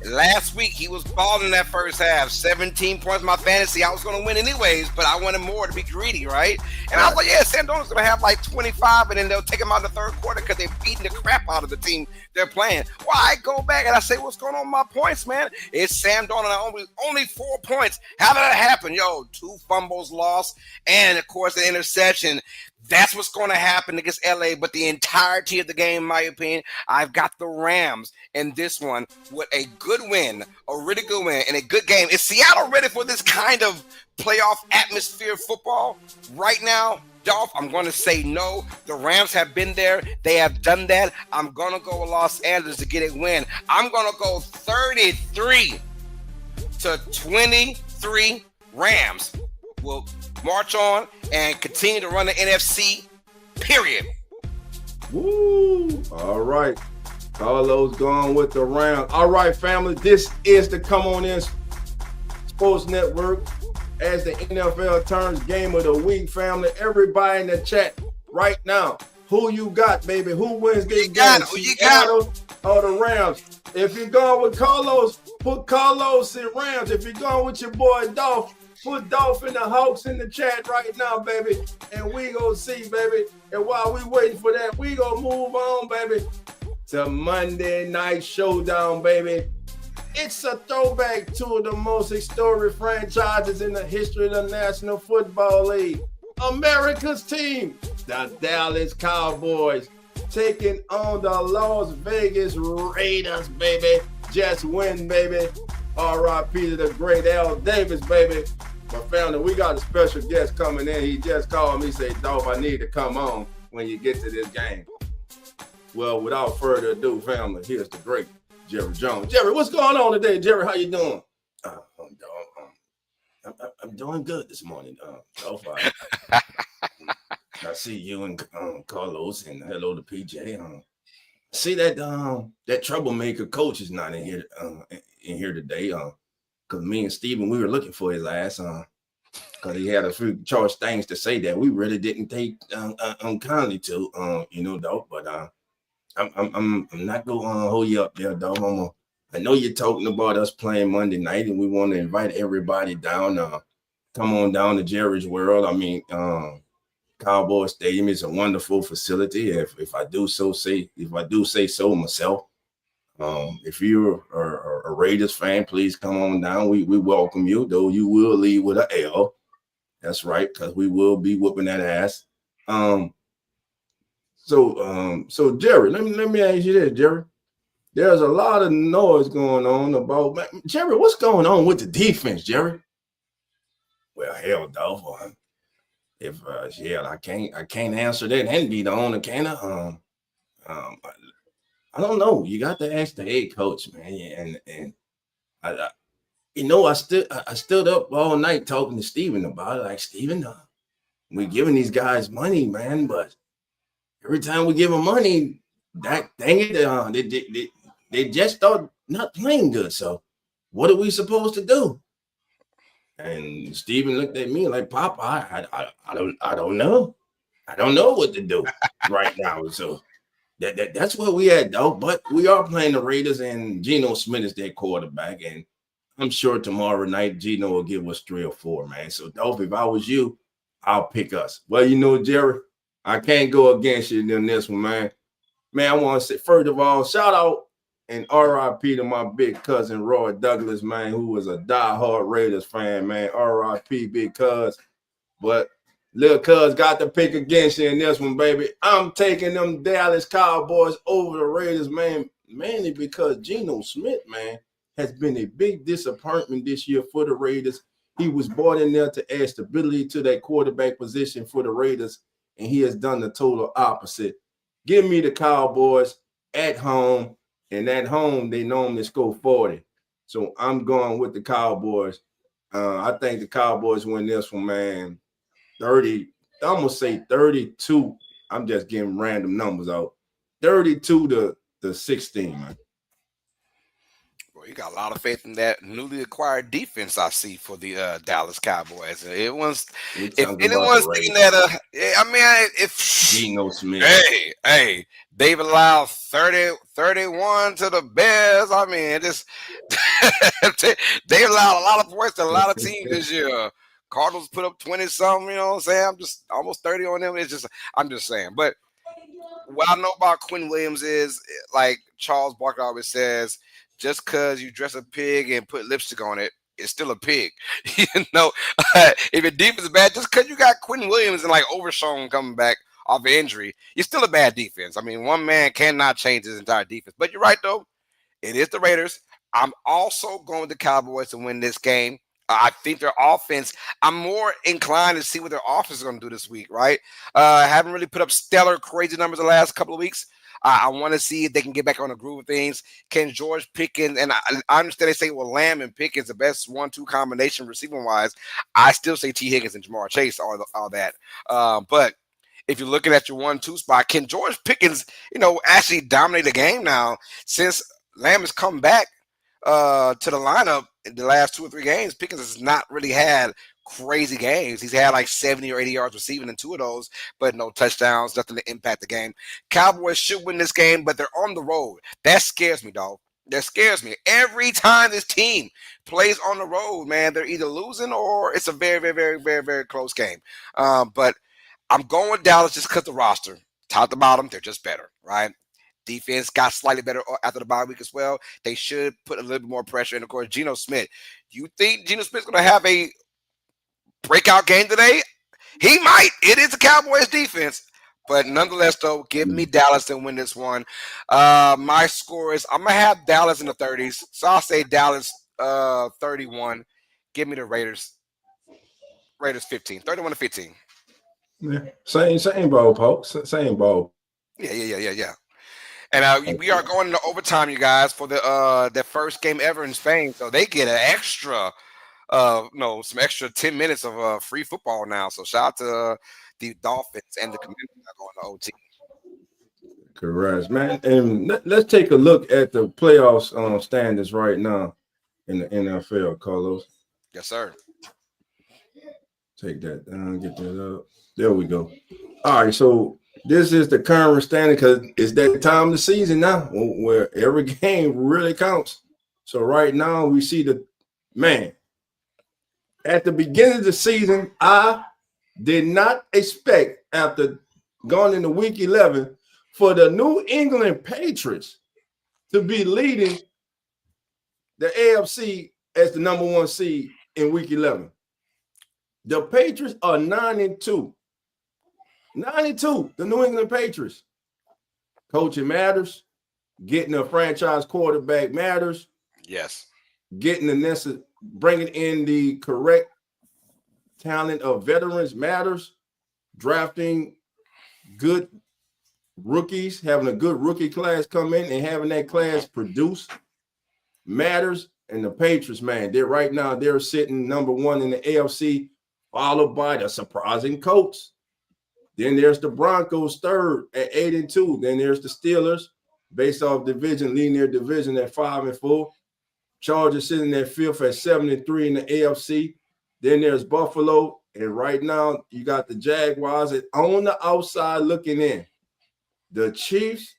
S2: last week he was balling that first half. 17 points my fantasy. I was going to win anyways, but I wanted more to be greedy, right? And I was like, yeah, Sam Darnold's going to have like 25, and then they'll take him out in the third quarter because they're beating the crap out of the team they're playing. Well, I go back and I say, what's going on with my points, man? It's Sam Darnold only 4 points. How did that happen? 2 fumbles lost, and of course the interception. That's what's going to happen against LA, but the entirety of the game, in my opinion, I've got the Rams in this one with a good win, a really good win, and a good game. Is Seattle ready for this kind of playoff atmosphere football right now? Dolph, I'm going to say no. The Rams have been there. They have done that. I'm going to go with Los Angeles to get a win. I'm going to go 33-23 Rams will march on and continue to run the NFC, period.
S1: Woo! All right. Carlos going with the Rams. All right, family. This is the Come On In Sports Network as the NFL turns game of the week, family. Everybody in the chat right now. Who you got, baby? Who wins this game? Seattle or the Rams? If you're going with Carlos, put Carlos in Rams. If you're going with your boy Dolph, put Dolph and the Hawks in the chat right now, baby. And we gonna see, baby. And while we waiting for that, we gonna move on, baby, to Monday Night Showdown, baby. It's a throwback to the most historic franchises in the history of the National Football League. America's team, the Dallas Cowboys, taking on the Las Vegas Raiders, baby. Just win, baby. R.I.P. to the great Al Davis, baby. But family, we got a special guest coming in. He just called me, say, Dolph, I need to come on when you get to this game. Well, without further ado, family, here's the great Jerry Jones. Jerry, what's going on today? Jerry, how you doing? I'm doing good this morning. Dolph, I see you and Carlos, and hello to PJ. See that troublemaker coach is not in here today. Because me and Steven, we were looking for his ass. Because he had a few charged things to say that we really didn't take kindly to. Dolph. But I'm not gonna hold you up there, Dolph. I know you're talking about us playing Monday night, and we want to invite everybody down. Come on down to Jerry's World. I mean, Cowboy Stadium is a wonderful facility. If I do say so myself. If you're a Raiders fan, please come on down. We welcome you, though you will leave with an L. That's right, because we will be whooping that ass. So Jerry, let me ask you this, Jerry. There's a lot of noise going on about Jerry. What's going on with the defense, Jerry? Well, hell, Dolph. I can't answer that and be the owner, can I? I don't know. You got to ask the head coach, man. And I stood up all night talking to Steven about it. Like, Steven, we giving these guys money, man, but every time we give them money, dang it, they just start not playing good. So what are we supposed to do? And Steven looked at me like, Pop, I don't know. I don't know what to do right now. So that's where we at, though. But we are playing the Raiders, and Geno Smith is their quarterback. And I'm sure tomorrow night Geno will give us 3 or 4, man. So, Dolph, if I was you, I'll pick us. Well, Jerry, I can't go against you in this one, man. Man, I want to say, first of all, shout out and R.I.P. to my big cousin, Roy Douglas, man, who was a diehard Raiders fan, man. R.I.P. big cuz. But little cuz got to pick against you in this one, baby. I'm taking them Dallas Cowboys over the Raiders, man, mainly because Geno Smith, man, has been a big disappointment this year for the Raiders. He was brought in there to add stability to that quarterback position for the Raiders, and he has done the total opposite. Give me the Cowboys at home, and at home they normally score 40. So I'm going with the Cowboys. I think the Cowboys win this one, man. 30, I'm going to say 32. I'm just giving random numbers out. 32 to 16, man.
S2: Well, you got a lot of faith in that newly acquired defense I see for the Dallas Cowboys. If anyone's thinking that, if
S1: Geno Smith.
S2: Hey, they've allowed 31 to the Bears. I mean, they allowed a lot of points to a lot of teams this year. Cardinals put up 20-something, you know what I'm saying? I'm just almost 30 on them. I'm just saying. But what I know about Quinn Williams is, like Charles Barkley always says, just because you dress a pig and put lipstick on it, it's still a pig. If your defense is bad, just because you got Quinn Williams and like Overshown coming back off an injury, you're still a bad defense. I mean, one man cannot change his entire defense. But you're right, though. It is the Raiders. I'm also going with the Cowboys to win this game. I think their offense, I'm more inclined to see what their offense is going to do this week, right? Haven't really put up stellar, crazy numbers the last couple of weeks. I want to see if they can get back on the groove of things. Can George Pickens, and I understand they say, well, Lamb and Pickens, the best 1-2 combination receiving wise. I still say T. Higgins and Jamar Chase are all that. But if you're looking at your 1-2 spot, can George Pickens, actually dominate the game now since Lamb has come back to the lineup in the last 2 or 3 games? Pickens has not really had crazy games. He's had like 70 or 80 yards receiving in 2 of those, but no touchdowns, nothing to impact the game. Cowboys should win this game, but they're on the road. That scares me, dog. That scares me. Every time this team plays on the road, man, they're either losing or it's a very, very, very, very, very close game. But I'm going with Dallas just because the roster, top to bottom, they're just better, right? Defense got slightly better after the bye week as well. They should put a little bit more pressure. And, of course, Geno Smith. You think Geno Smith's going to have a breakout game today? He might. It is the Cowboys defense. But nonetheless, though, give me Dallas and win this one. My score is I'm going to have Dallas in the 30s. So I'll say Dallas 31. Give me the Raiders 15. 31-15.
S1: Yeah. Same ball, folks. Same ball.
S2: Yeah. And we are going into overtime, you guys, for the first game ever in Spain. So they get an extra some extra 10 minutes of free football now. So shout out to the Dolphins and the Commanders going to OT.
S1: Correct, man. And let's take a look at the playoffs standings right now in the NFL, Carlos.
S2: Yes, sir.
S1: Take that down, get that up. There we go. All right, so this is the current standing because it's that time of the season now where every game really counts. So right now we see at the beginning of the season, I did not expect after going into week 11 for the New England Patriots to be leading the AFC as the number 1 seed in week 11. The Patriots are 9-2. 9-2, the New England Patriots. Coaching matters. Getting a franchise quarterback matters.
S2: Yes.
S1: Getting the necessary, bringing in the correct talent of veterans matters. Drafting good rookies, having a good rookie class come in and having that class produce matters. And the Patriots, man, they're sitting number 1 in the AFC, followed by the surprising Colts. Then there's the Broncos 3rd at 8-2. Then there's the Steelers, based off division, leading their division at 5-4. Chargers sitting at 5th at 7-3 in the AFC. Then there's Buffalo, and right now you got the Jaguars on the outside looking in. The Chiefs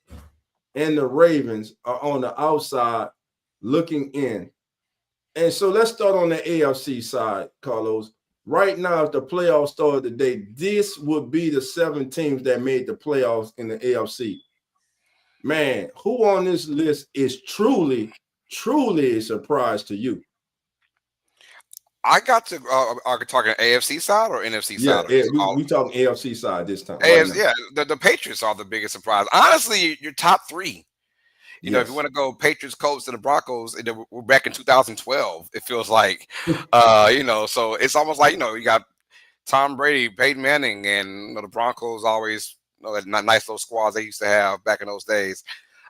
S1: and the Ravens are on the outside looking in. And so let's start on the AFC side, Carlos. Right now, if the playoffs started today, this would be the 7 teams that made the playoffs in the AFC. Man, who on this list is truly a surprise to you?
S2: I got to are we talking AFC side or NFC side?
S1: Yeah, we talking AFC side this time.
S2: AFC, right, yeah, the Patriots are the biggest surprise. Honestly, your top 3. You know, if you want to go Patriots, Colts, and the Broncos, we're back in 2012. It feels like, so it's almost like, you got Tom Brady, Peyton Manning, and the Broncos always, that nice little squads they used to have back in those days.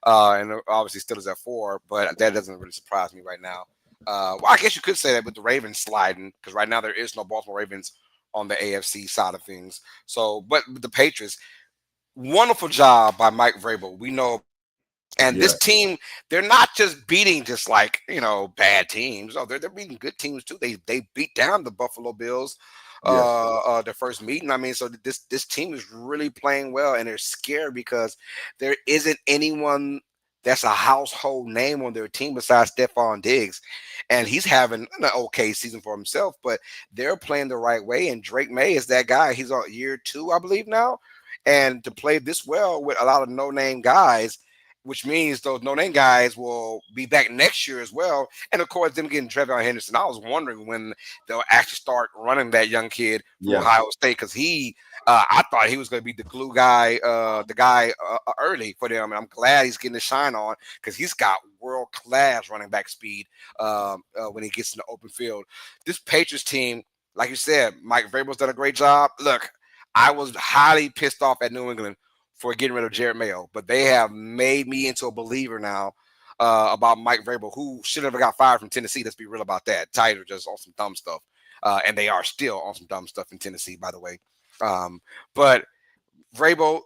S2: And obviously Steelers at 4, but that doesn't really surprise me right now. Well, I guess you could say that with the Ravens sliding, because right now there is no Baltimore Ravens on the AFC side of things. So, but the Patriots, wonderful job by Mike Vrabel. We know. And this team, they're not just beating just like, bad teams. Oh, they're beating good teams too. They beat down the Buffalo Bills their first meeting. I mean, so this team is really playing well, and they're scared because there isn't anyone that's a household name on their team besides Stephon Diggs. And he's having an okay season for himself, but they're playing the right way. And Drake May is that guy. He's on year 2, I believe now. And to play this well with a lot of no-name guys, which means those no-name guys will be back next year as well. And, of course, them getting Trevion Henderson. I was wondering when they'll actually start running that young kid from Ohio State, because I thought he was going to be the glue guy, early for them. And I'm glad he's getting the shine on, because he's got world-class running back speed when he gets in the open field. This Patriots team, like you said, Mike Vrabel's done a great job. Look, I was highly pissed off at New England for getting rid of Jared Mayo, but they have made me into a believer now about Mike Vrabel, who should have got fired from Tennessee. Let's be real about that. Titans are just on some dumb stuff, and they are still on some dumb stuff in Tennessee, by the way. But Vrabel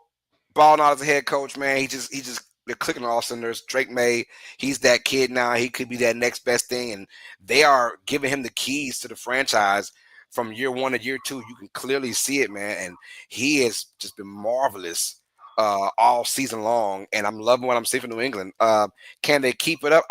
S2: balling out as a head coach, man. He just they're clicking on all cylinders. Drake May, he's that kid now. He could be that next best thing, and they are giving him the keys to the franchise from year 1 to year 2. You can clearly see it, man, and he has just been marvelous all season long. And I'm loving what I'm seeing from New England. Can they keep it up?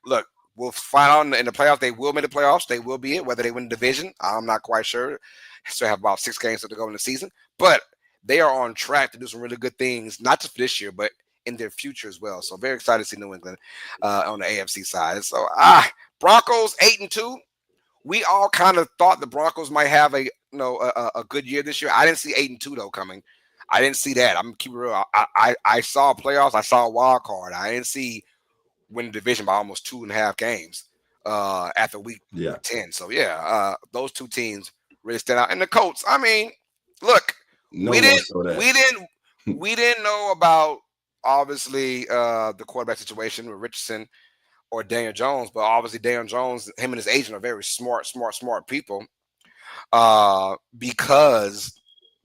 S2: Look, we'll find out in the playoffs. They will make the playoffs. They will be it. Whether they win the division, I'm not quite sure. Still have about 6 games to go in the season, but they are on track to do some really good things, not just for this year, but in their future as well. So very excited to see New England on the AFC side. So Broncos 8-2. We all kind of thought the Broncos might have a good year this year. I didn't see 8-2 though coming. I didn't see that. I'm gonna keep it real. I saw playoffs. I saw a wild card. I didn't see win the division by almost 2.5 games after week 10. So those two teams really stand out. And the Colts. I mean, look, we didn't know about obviously the quarterback situation with Richardson or Daniel Jones, but obviously Daniel Jones, him and his agent are very smart people because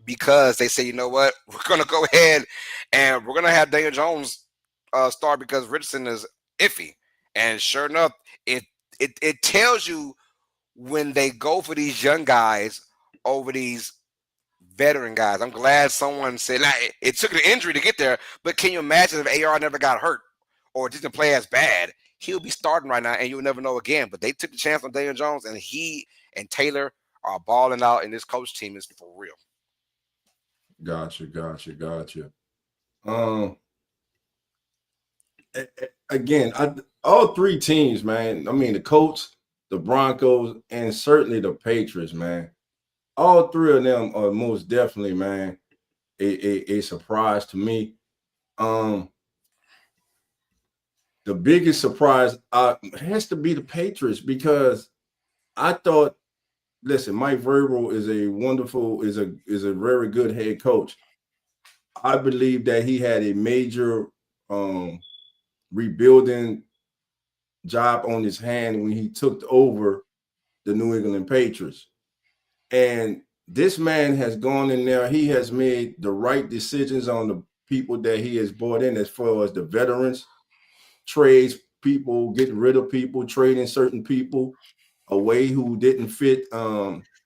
S2: they say, you know what, we're going to go ahead and we're going to have Daniel Jones start because Richardson is iffy. And sure enough, it tells you when they go for these young guys over these veteran guys. I'm glad someone said it took an injury to get there, but can you imagine if AR never got hurt or didn't play as bad? He'll be starting right now, and you'll never know again. But they took the chance on Daniel Jones, and he and Taylor are balling out, and this coach team is for real.
S1: Gotcha. Again, all 3 teams, man. I mean, the Colts, the Broncos, and certainly the Patriots, man. All 3 of them are most definitely, man, a surprise to me. The biggest surprise has to be the Patriots because I thought, listen, Mike Vrabel is a very good head coach. I believe that he had a major rebuilding job on his hand when he took over the New England Patriots. And this man has gone in there. He has made the right decisions on the people that he has brought in as far as the veterans, trades people, getting rid of people, trading certain people away who didn't fit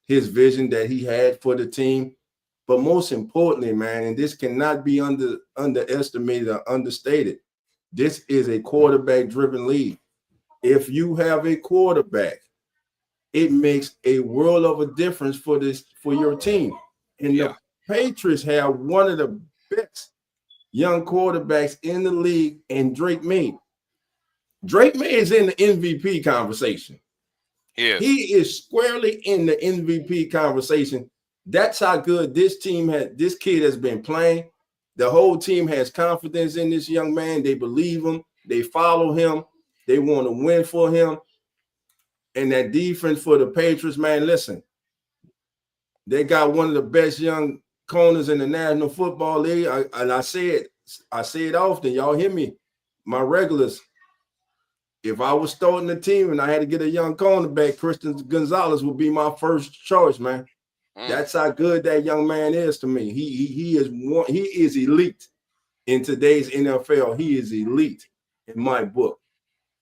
S1: his vision that he had for the team. But most importantly, man, and this cannot be underestimated or understated, this is a quarterback-driven league. If you have a quarterback, it makes a world of a difference for your team. And the Patriots have one of the best young quarterbacks in the league, and Drake May. Drake May is in the MVP conversation. Yeah. He is squarely in the MVP conversation. That's how good this kid has been playing. The whole team has confidence in this young man. They believe him. They follow him. They want to win for him. And that defense for the Patriots, man, listen, they got one of the best young corners in the National Football League. I say it often. Y'all hear me. My regulars, if I was starting the team and I had to get a young cornerback, Christian Gonzalez would be my first choice, man. That's how good that young man is to me. He is elite in today's NFL. He is elite in my book.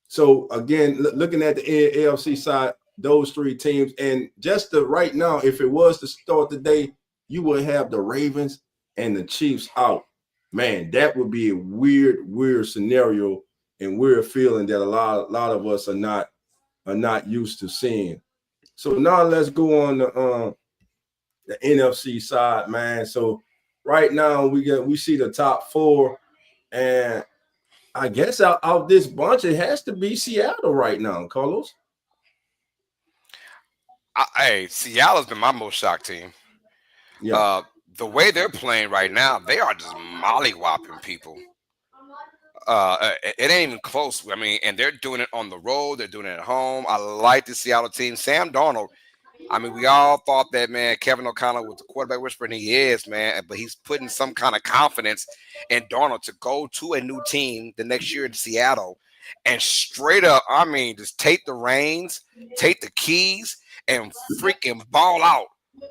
S1: So again, looking at the AFC side, those 3 teams, and just right now, if it was to start the day, you would have the Ravens and the Chiefs out. Man, that would be a weird scenario and weird feeling that a lot of us are not used to seeing. So now let's go on the NFC side, man. So right now we see the top 4, and I guess out this bunch, it has to be Seattle right now, Carlos.
S2: Seattle's been my most shocked team. Yeah. The way they're playing right now, they are just mollywopping people. It ain't even close. I mean, and they're doing it on the road. They're doing it at home. I like the Seattle team. Sam Darnold, I mean, we all thought that, man, Kevin O'Connell was the quarterback whisperer, and he is, man, but he's putting some kind of confidence in Darnold to go to a new team the next year in Seattle and straight up, I mean, just take the reins, take the keys, and freaking ball out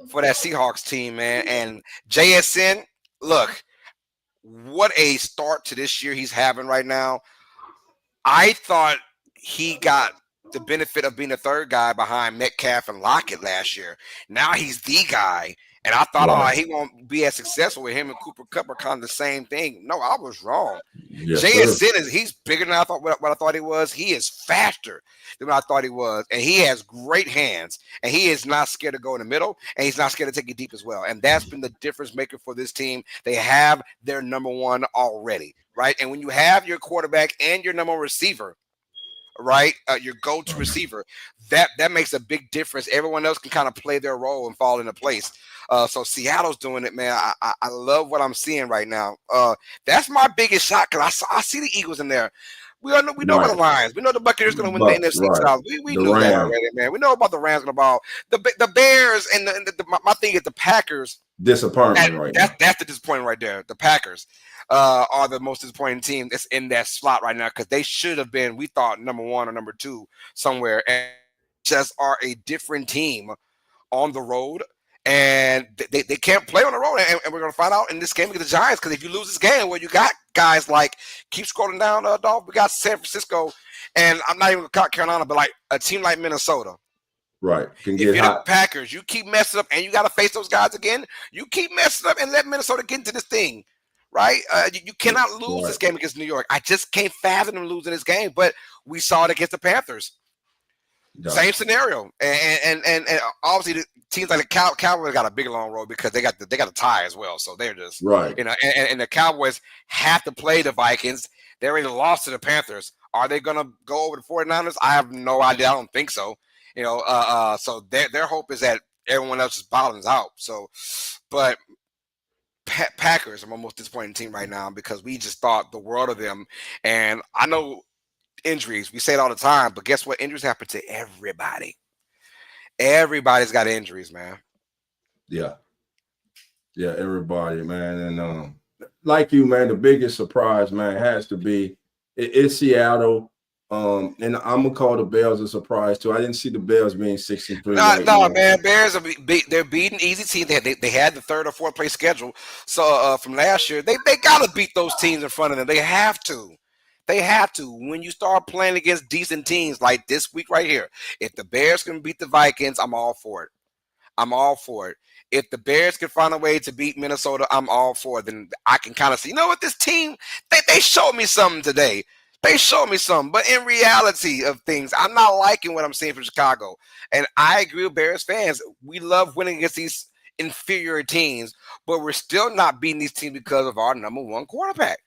S2: for that Seahawks team, man. And JSN, look, what a start to this year he's having right now. I thought he got the benefit of being the third guy behind Metcalf and Lockett last year. Now he's the guy. And I thought,
S1: Right.
S2: he won't be as successful with him and Cooper Kupp are kind of the same thing. No, I was wrong.
S1: Yes,
S2: JSN he's bigger than I thought what I thought he was. He is faster than what I thought he was. And he has great hands. And he is not scared to go in the middle. And he's not scared to take it deep as well. And that's been the difference maker for this team. They have their number one already. Right. And when you have your quarterback and your number one receiver, right, your go-to receiver, that makes a big difference. Everyone else can kind of play their role and fall into place. So Seattle's doing it, man. I love what I'm seeing right now. That's my biggest shot because I see the Eagles in there. We know about the Lions. We know the Buccaneers going to win the NFC South. We know that already, man. We know about the Rams going to ball. The Bears and my thing is the Packers.
S1: Disappointment
S2: That's the disappointment right there. The Packers are the most disappointing team that's in that slot right now because they should have been, we thought, number one or number two somewhere, and just are a different team on the road. And they can't play on the road, and we're going to find out in this game against the Giants. Because if you lose this game, well, you got guys like, keep scrolling down, Dolph. We got San Francisco, and I'm not even going to count Carolina, but like a team like Minnesota.
S1: Right.
S2: If you're the Packers, you keep messing up, and you got to face those guys again. You keep messing up and let Minnesota get into this thing, right? You cannot lose this game against New York. I just can't fathom them losing this game, but we saw it against the Panthers. Same scenario, and obviously the teams like the Cowboys got a big long road because they got the tie as well, so they're just
S1: right.
S2: And the Cowboys have to play the Vikings. They already lost to the Panthers. Are they going to go over the 49ers? I have no idea. I don't think so. So their hope is that everyone else just bottoms out. So, but Packers are my most disappointing team right now because we just thought the world of them, and I know. Injuries, we say it all the time, but guess what? Injuries happen to everybody. Everybody's got injuries, man.
S1: Yeah, everybody, man. And like you, man, the biggest surprise, man, has to be it's Seattle. And I'm gonna call the Bears a surprise too. I didn't see the Bears being 6-3.
S2: No, man. Bears they're beating easy teams. They had the third or fourth place schedule. So from last year, they gotta beat those teams in front of them. They have to. They have to. When you start playing against decent teams like this week right here, if the Bears can beat the Vikings, I'm all for it. I'm all for it. If the Bears can find a way to beat Minnesota, I'm all for it. Then I can kind of see, this team, they showed me something today. They showed me something. But in reality of things, I'm not liking what I'm seeing from Chicago. And I agree with Bears fans. We love winning against these inferior teams, but we're still not beating these teams because of our number one quarterback.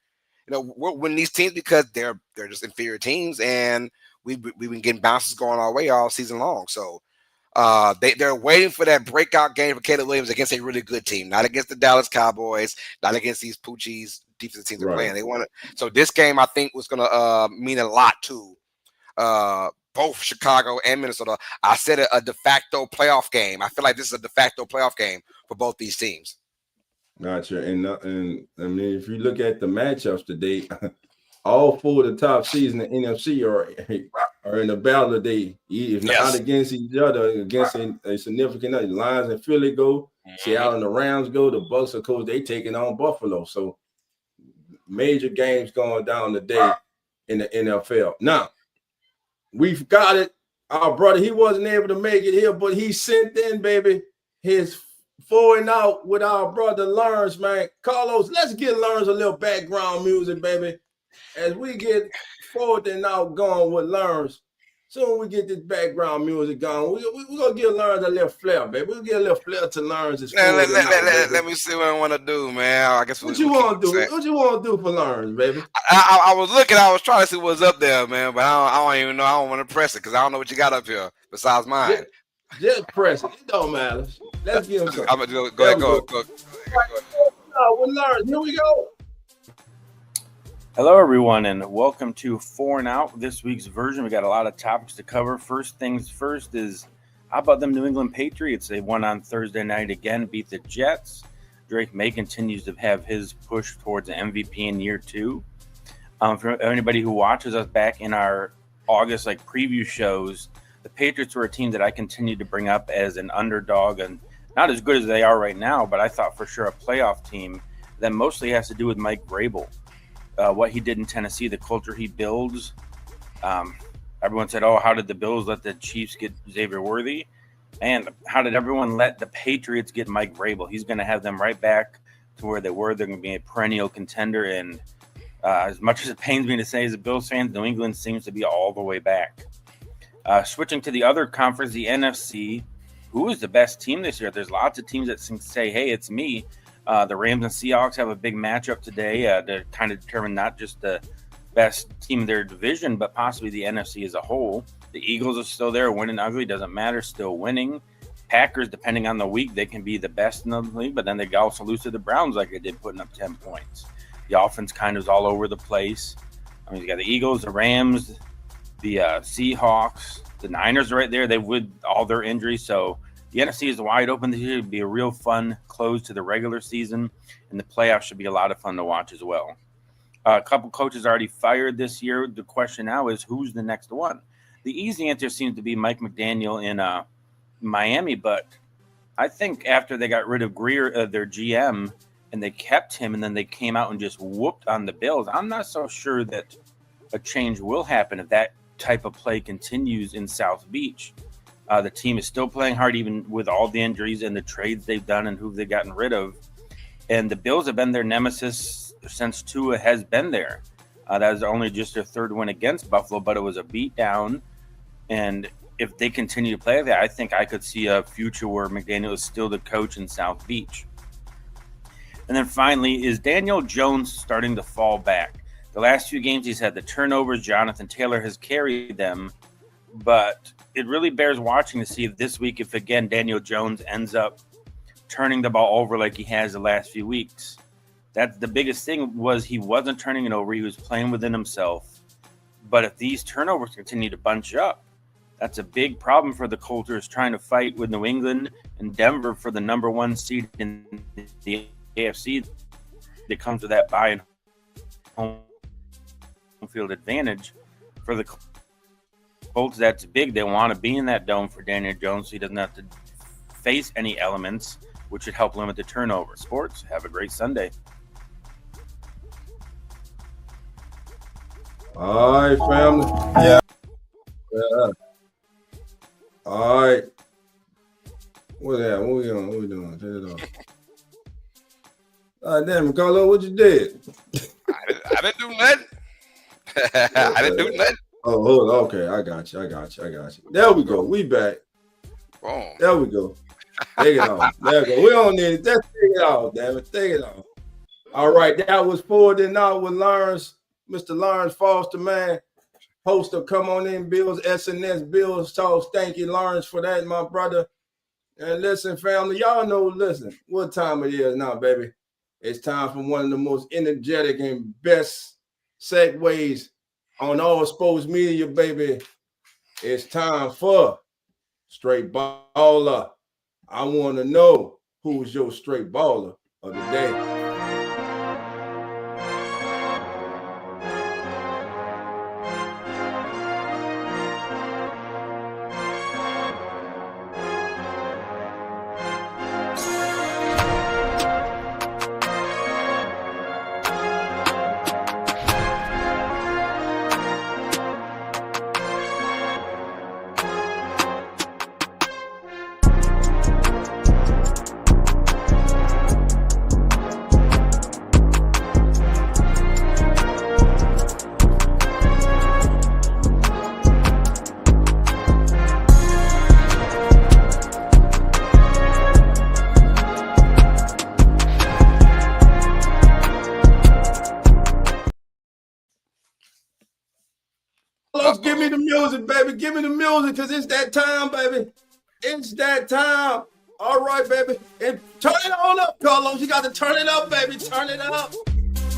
S2: We're winning these teams because they're just inferior teams, and we've been getting bounces going our way all season long. So they're waiting for that breakout game for Caleb Williams against a really good team, not against the Dallas Cowboys, not against these Poochies defensive teams they're playing. They want to. So this game, I think, was going to mean a lot to both Chicago and Minnesota. I said a de facto playoff game. I feel like this is a de facto playoff game for both these teams.
S1: Gotcha. And I mean, if you look at the matchups today, all four of the top seeds in the NFC are in the battle today. If not against each other, against a significant other. Lions and Philly go, Seattle and the Rams go, the Bucks, of course, they taking on Buffalo. So major games going down today in the NFL. Now, we've got it. Our brother, he wasn't able to make it here, but he sent in, baby, his 4-and-out with our brother Lawrence, man. Carlos, let's get Lawrence a little background music, baby. As we get 4-and-out going with Lawrence, soon we get this background music going. We're going to give Lawrence a little flair, baby. We'll get a little flair to Lawrence.
S2: Let me see what I want to do, man. I guess
S1: what you want to do? What you want to do for Lawrence, baby?
S2: I was looking. I was trying to see what's up there, man. But I don't even know. I don't want to press it because I don't know what you got up here besides mine.
S1: Just press it. It don't matter. Let's give him some.
S2: I'm going to go ahead. Go.
S1: With Lawrence, here we go.
S3: Hello, everyone, and welcome to 4 and Out, this week's version. We got a lot of topics to cover. First things first is How about them New England Patriots? They won on Thursday night again, beat the Jets. Drake May continues to have his push towards an MVP in year 2. For anybody who watches us back in our August preview shows, the Patriots were a team that I continued to bring up as an underdog, and not as good as they are right now, but I thought for sure a playoff team. That mostly has to do with Mike Vrabel, what he did in Tennessee, the culture he builds. Everyone said, "Oh, how did the Bills let the Chiefs get Xavier Worthy?" And how did everyone let the Patriots get Mike Vrabel? He's going to have them right back to where they were. They're going to be a perennial contender. And as much as it pains me to say as a Bills fan, New England seems to be all the way back. Switching to the other conference, the NFC, who is the best team this year? There's lots of teams that say, hey, it's me. The Rams and Seahawks have a big matchup today to kind of determine not just the best team in their division, but possibly the NFC as a whole. The Eagles are still there, winning ugly, doesn't matter, still winning. Packers, depending on the week, they can be the best in the league, but then they also lose to the Browns like they did, putting up 10 points. The offense kind of is all over the place. I mean, you got the Eagles, the Rams, the Seahawks, the Niners are right there. They with all their injuries, so the NFC is wide open this year. It'll be a real fun close to the regular season, and the playoffs should be a lot of fun to watch as well. A couple coaches already fired this year. The question now is, who's the next one? The easy answer seems to be Mike McDaniel in Miami, but I think after they got rid of Greer, their GM, and they kept him, and then they came out and just whooped on the Bills, I'm not so sure that a change will happen if that type of play continues in South Beach. The team is still playing hard, even with all the injuries and the trades they've done and who they've gotten rid of. And the Bills have been their nemesis since Tua has been there. That was only just their third win against Buffalo, but it was a beatdown. And if they continue to play that, I think I could see a future where McDaniel is still the coach in South Beach. And then finally, is Daniel Jones starting to fall back? The last few games he's had the turnovers. Jonathan Taylor has carried them. But it really bears watching to see if this week, if again Daniel Jones ends up turning the ball over like he has the last few weeks. That's the biggest thing, was he wasn't turning it over. He was playing within himself. But if these turnovers continue to bunch up, that's a big problem for the Colts trying to fight with New England and Denver for the number 1 seed in the AFC. That comes with that bye and home field advantage for the Colts. That's big. They want to be in that dome for Daniel Jones so he doesn't have to face any elements, which should help limit the turnover. Sports, have a great Sunday.
S1: All right, family. Yeah. All right. What's that? What we doing? Turn it off. Damn, Carlo, what you did?
S2: I didn't do nothing. I didn't do nothing.
S1: Oh, hold on. Okay, I got you. There we go. We back.
S2: Boom.
S1: There we go. Take it off. There we go. We don't need it. Let's take it off, damn it. Take it off. All right, that was Forward and Out with Lawrence, Mr. Lawrence Foster, man. Host of Come On In Bills, SNS Bills Talk. Thank you, Lawrence, for that, my brother. And listen, family, y'all know, listen, what time it is now, baby. It's time for one of the most energetic and best segues on all sports media, baby. It's time for Straight Baller. I want to know who's your straight baller of the day. Give me the music, baby. Give me the music, because it's that time, baby. It's that time. All right, baby. And turn it on up, Carlos. You got to turn it up, baby. Turn it up.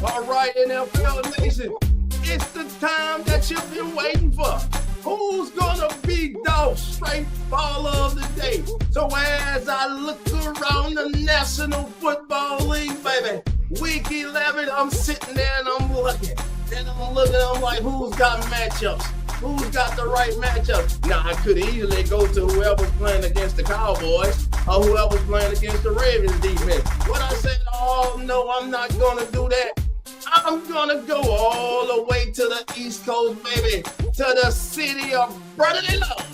S1: All right, NFL Nation. It's the time that you've been waiting for. Who's gonna be Dolph straight baller of the day? So as I look around the National Football League, baby, week 11, I'm sitting there and I'm looking. And I'm like, who's got matchups? Who's got the right matchup? Now, I could easily go to whoever's playing against the Cowboys or whoever's playing against the Ravens defense. But I said, oh, no, I'm not going to do that. I'm going to go all the way to the East Coast, baby, to the city of brotherly love.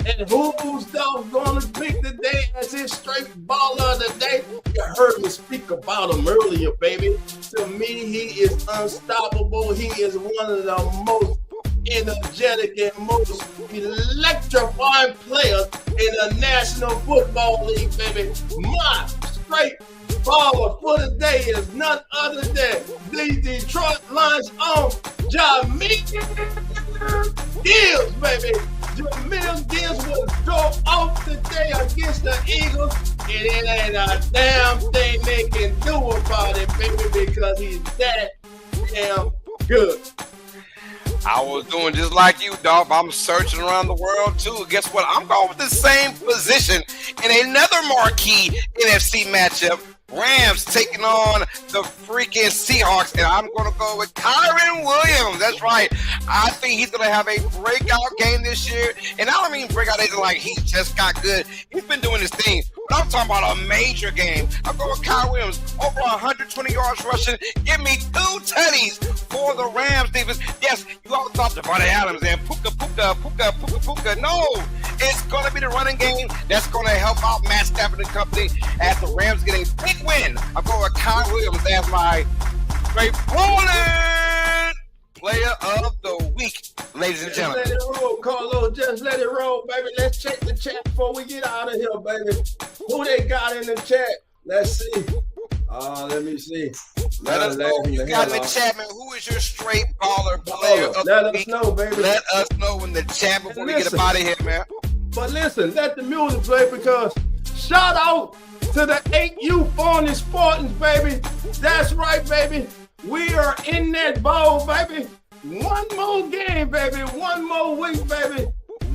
S1: And who's going to pick the day as his straight baller of the day? You heard me speak about him earlier, baby. To me, he is unstoppable. He is one of the most energetic and most electrifying players in the National Football League, baby. My straight baller for the day is none other than the Detroit Lions own Jameer Gibbs, baby. Jameer Gibbs will go off today against the Eagles, and it ain't a damn thing they can do about it, baby, because he's that damn good.
S2: I was doing just like you, Dolph. I'm searching around the world, too. Guess what? I'm going with the same position in another marquee NFC matchup. Rams taking on the freaking Seahawks, and I'm going to go with Kyren Williams. That's right. I think he's going to have a breakout game this year, and I don't mean breakout as like he just got good. He's been doing his thing, but I'm talking about a major game. I'm going with Kyren Williams, over 120 yards rushing. Give me 2 tutties for the Rams defense. Yes, you all thought Devontae Adams and Puka. No, it's going to be the running game that's going to help out Matt Stafford and company as the Rams get a big win. I'm going with Kyren Williams as my straight balling player of the week, ladies and gentlemen.
S1: Just let it roll, Carlos. Just let it roll, baby. Let's check the chat before we get out of here, baby. Who they got in the chat? Let's see. Let me see.
S2: Let us know who you got in the chat, man. Who is your straight baller player of the week?
S1: Let us know, baby.
S2: Let us know in the chat before we get up out of here, man.
S1: But listen, let the music play because shout out to the 8U Phony Spartans, baby. That's right, baby. We are in that bowl, baby. One more game, baby. One more week, baby.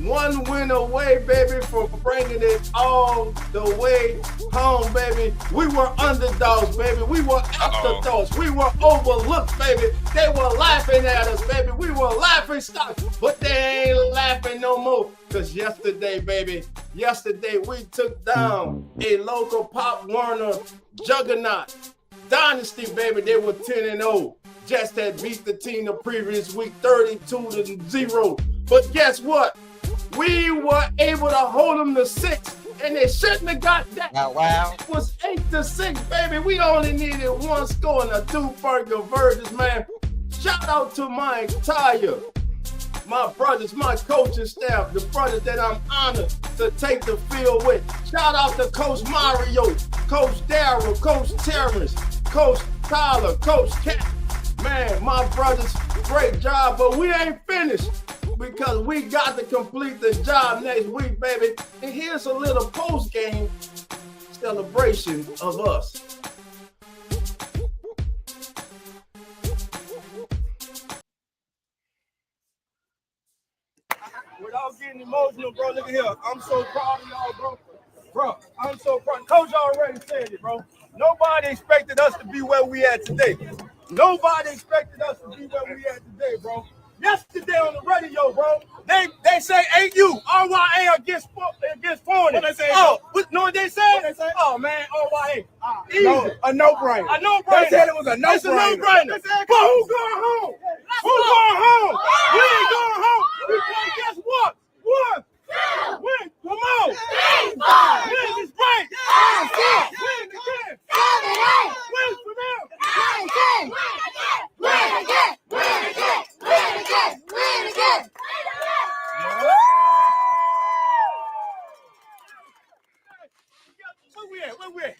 S1: One win away, baby, for bringing it all the way home, baby. We were underdogs, baby. We were afterthoughts. We were overlooked, baby. They were laughing at us, baby. We were laughing stock, but they ain't laughing no more. Because yesterday, baby, we took down a local Pop Warner juggernaut. Dynasty, baby. They were 10-0. Just had beat the team the previous week 32-0. But guess what? We were able to hold them to 6, and they shouldn't have got that.
S2: Wow.
S1: It was 8-6, baby. We only needed 1 score and a 2-point conversions, man. Shout out to my brothers, my coaching staff, the brothers that I'm honored to take the field with. Shout out to Coach Mario, Coach Darryl, Coach Terrence, Coach Tyler, Coach Cat. Man, my brothers, great job, but we ain't finished because we got to complete the job next week, baby. And here's a little post-game celebration of us. Without getting emotional, bro, look at here. I'm so proud of y'all, bro. Bro, I'm so proud. Coach already said it, bro. Nobody expected us to be where we at today. Nobody expected us to be where we at today, bro. Yesterday on the radio, bro, they say AU, RYA against Phony. What they say? Oh, know what they say? Oh, man, RYA. Easy. No, a no-brainer. A no-brainer. They said it was a no-brainer. It's a no-brainer. But who's going home? Who's going home? We ain't going home. Because guess what? One. Win. Come on. Win is right. Win again. Win for them. Win again. Win again. Win again. Win again. Where we at?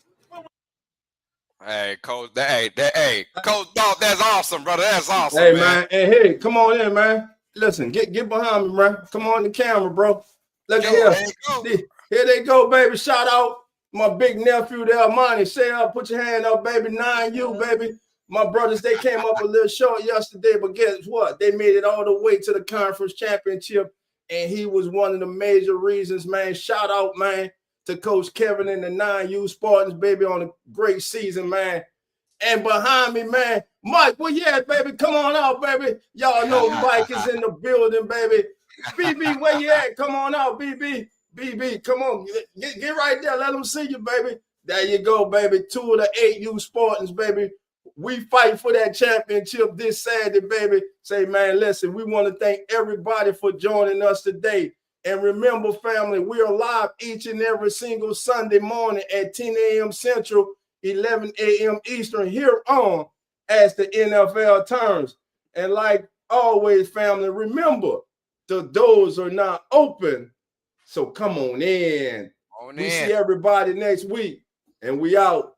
S2: Hey, Coach. Hey, Coach Dolph, that's awesome, brother. That's awesome.
S1: Hey, man. Hey, come on in, man. Listen, get behind me, man. Come on the camera, bro. Look at here. Here they go, baby. Shout out my big nephew there, Monty. Say up, put your hand up, baby. 9U, baby. My brothers, they came up a little short yesterday, but guess what? They made it all the way to the conference championship and he was one of the major reasons, man. Shout out, man, to Coach Kevin and the 9U Spartans, baby, on a great season, man. And behind me, man, Mike, where you at, baby? Come on out, baby. Y'all know Mike is in the building, baby. BB, where you at? Come on out, BB. BB, come on. Get right there. Let them see you, baby. There you go, baby. 2 of the 8U Spartans, baby. We fight for that championship this Saturday, baby. Say, man, listen, we want to thank everybody for joining us today. And remember, family, we are live each and every single Sunday morning at 10 a.m. Central, 11 a.m. Eastern, here on As the NFL Turns. And like always, family, remember, the doors are not open. So come on in. See everybody next week. And we out.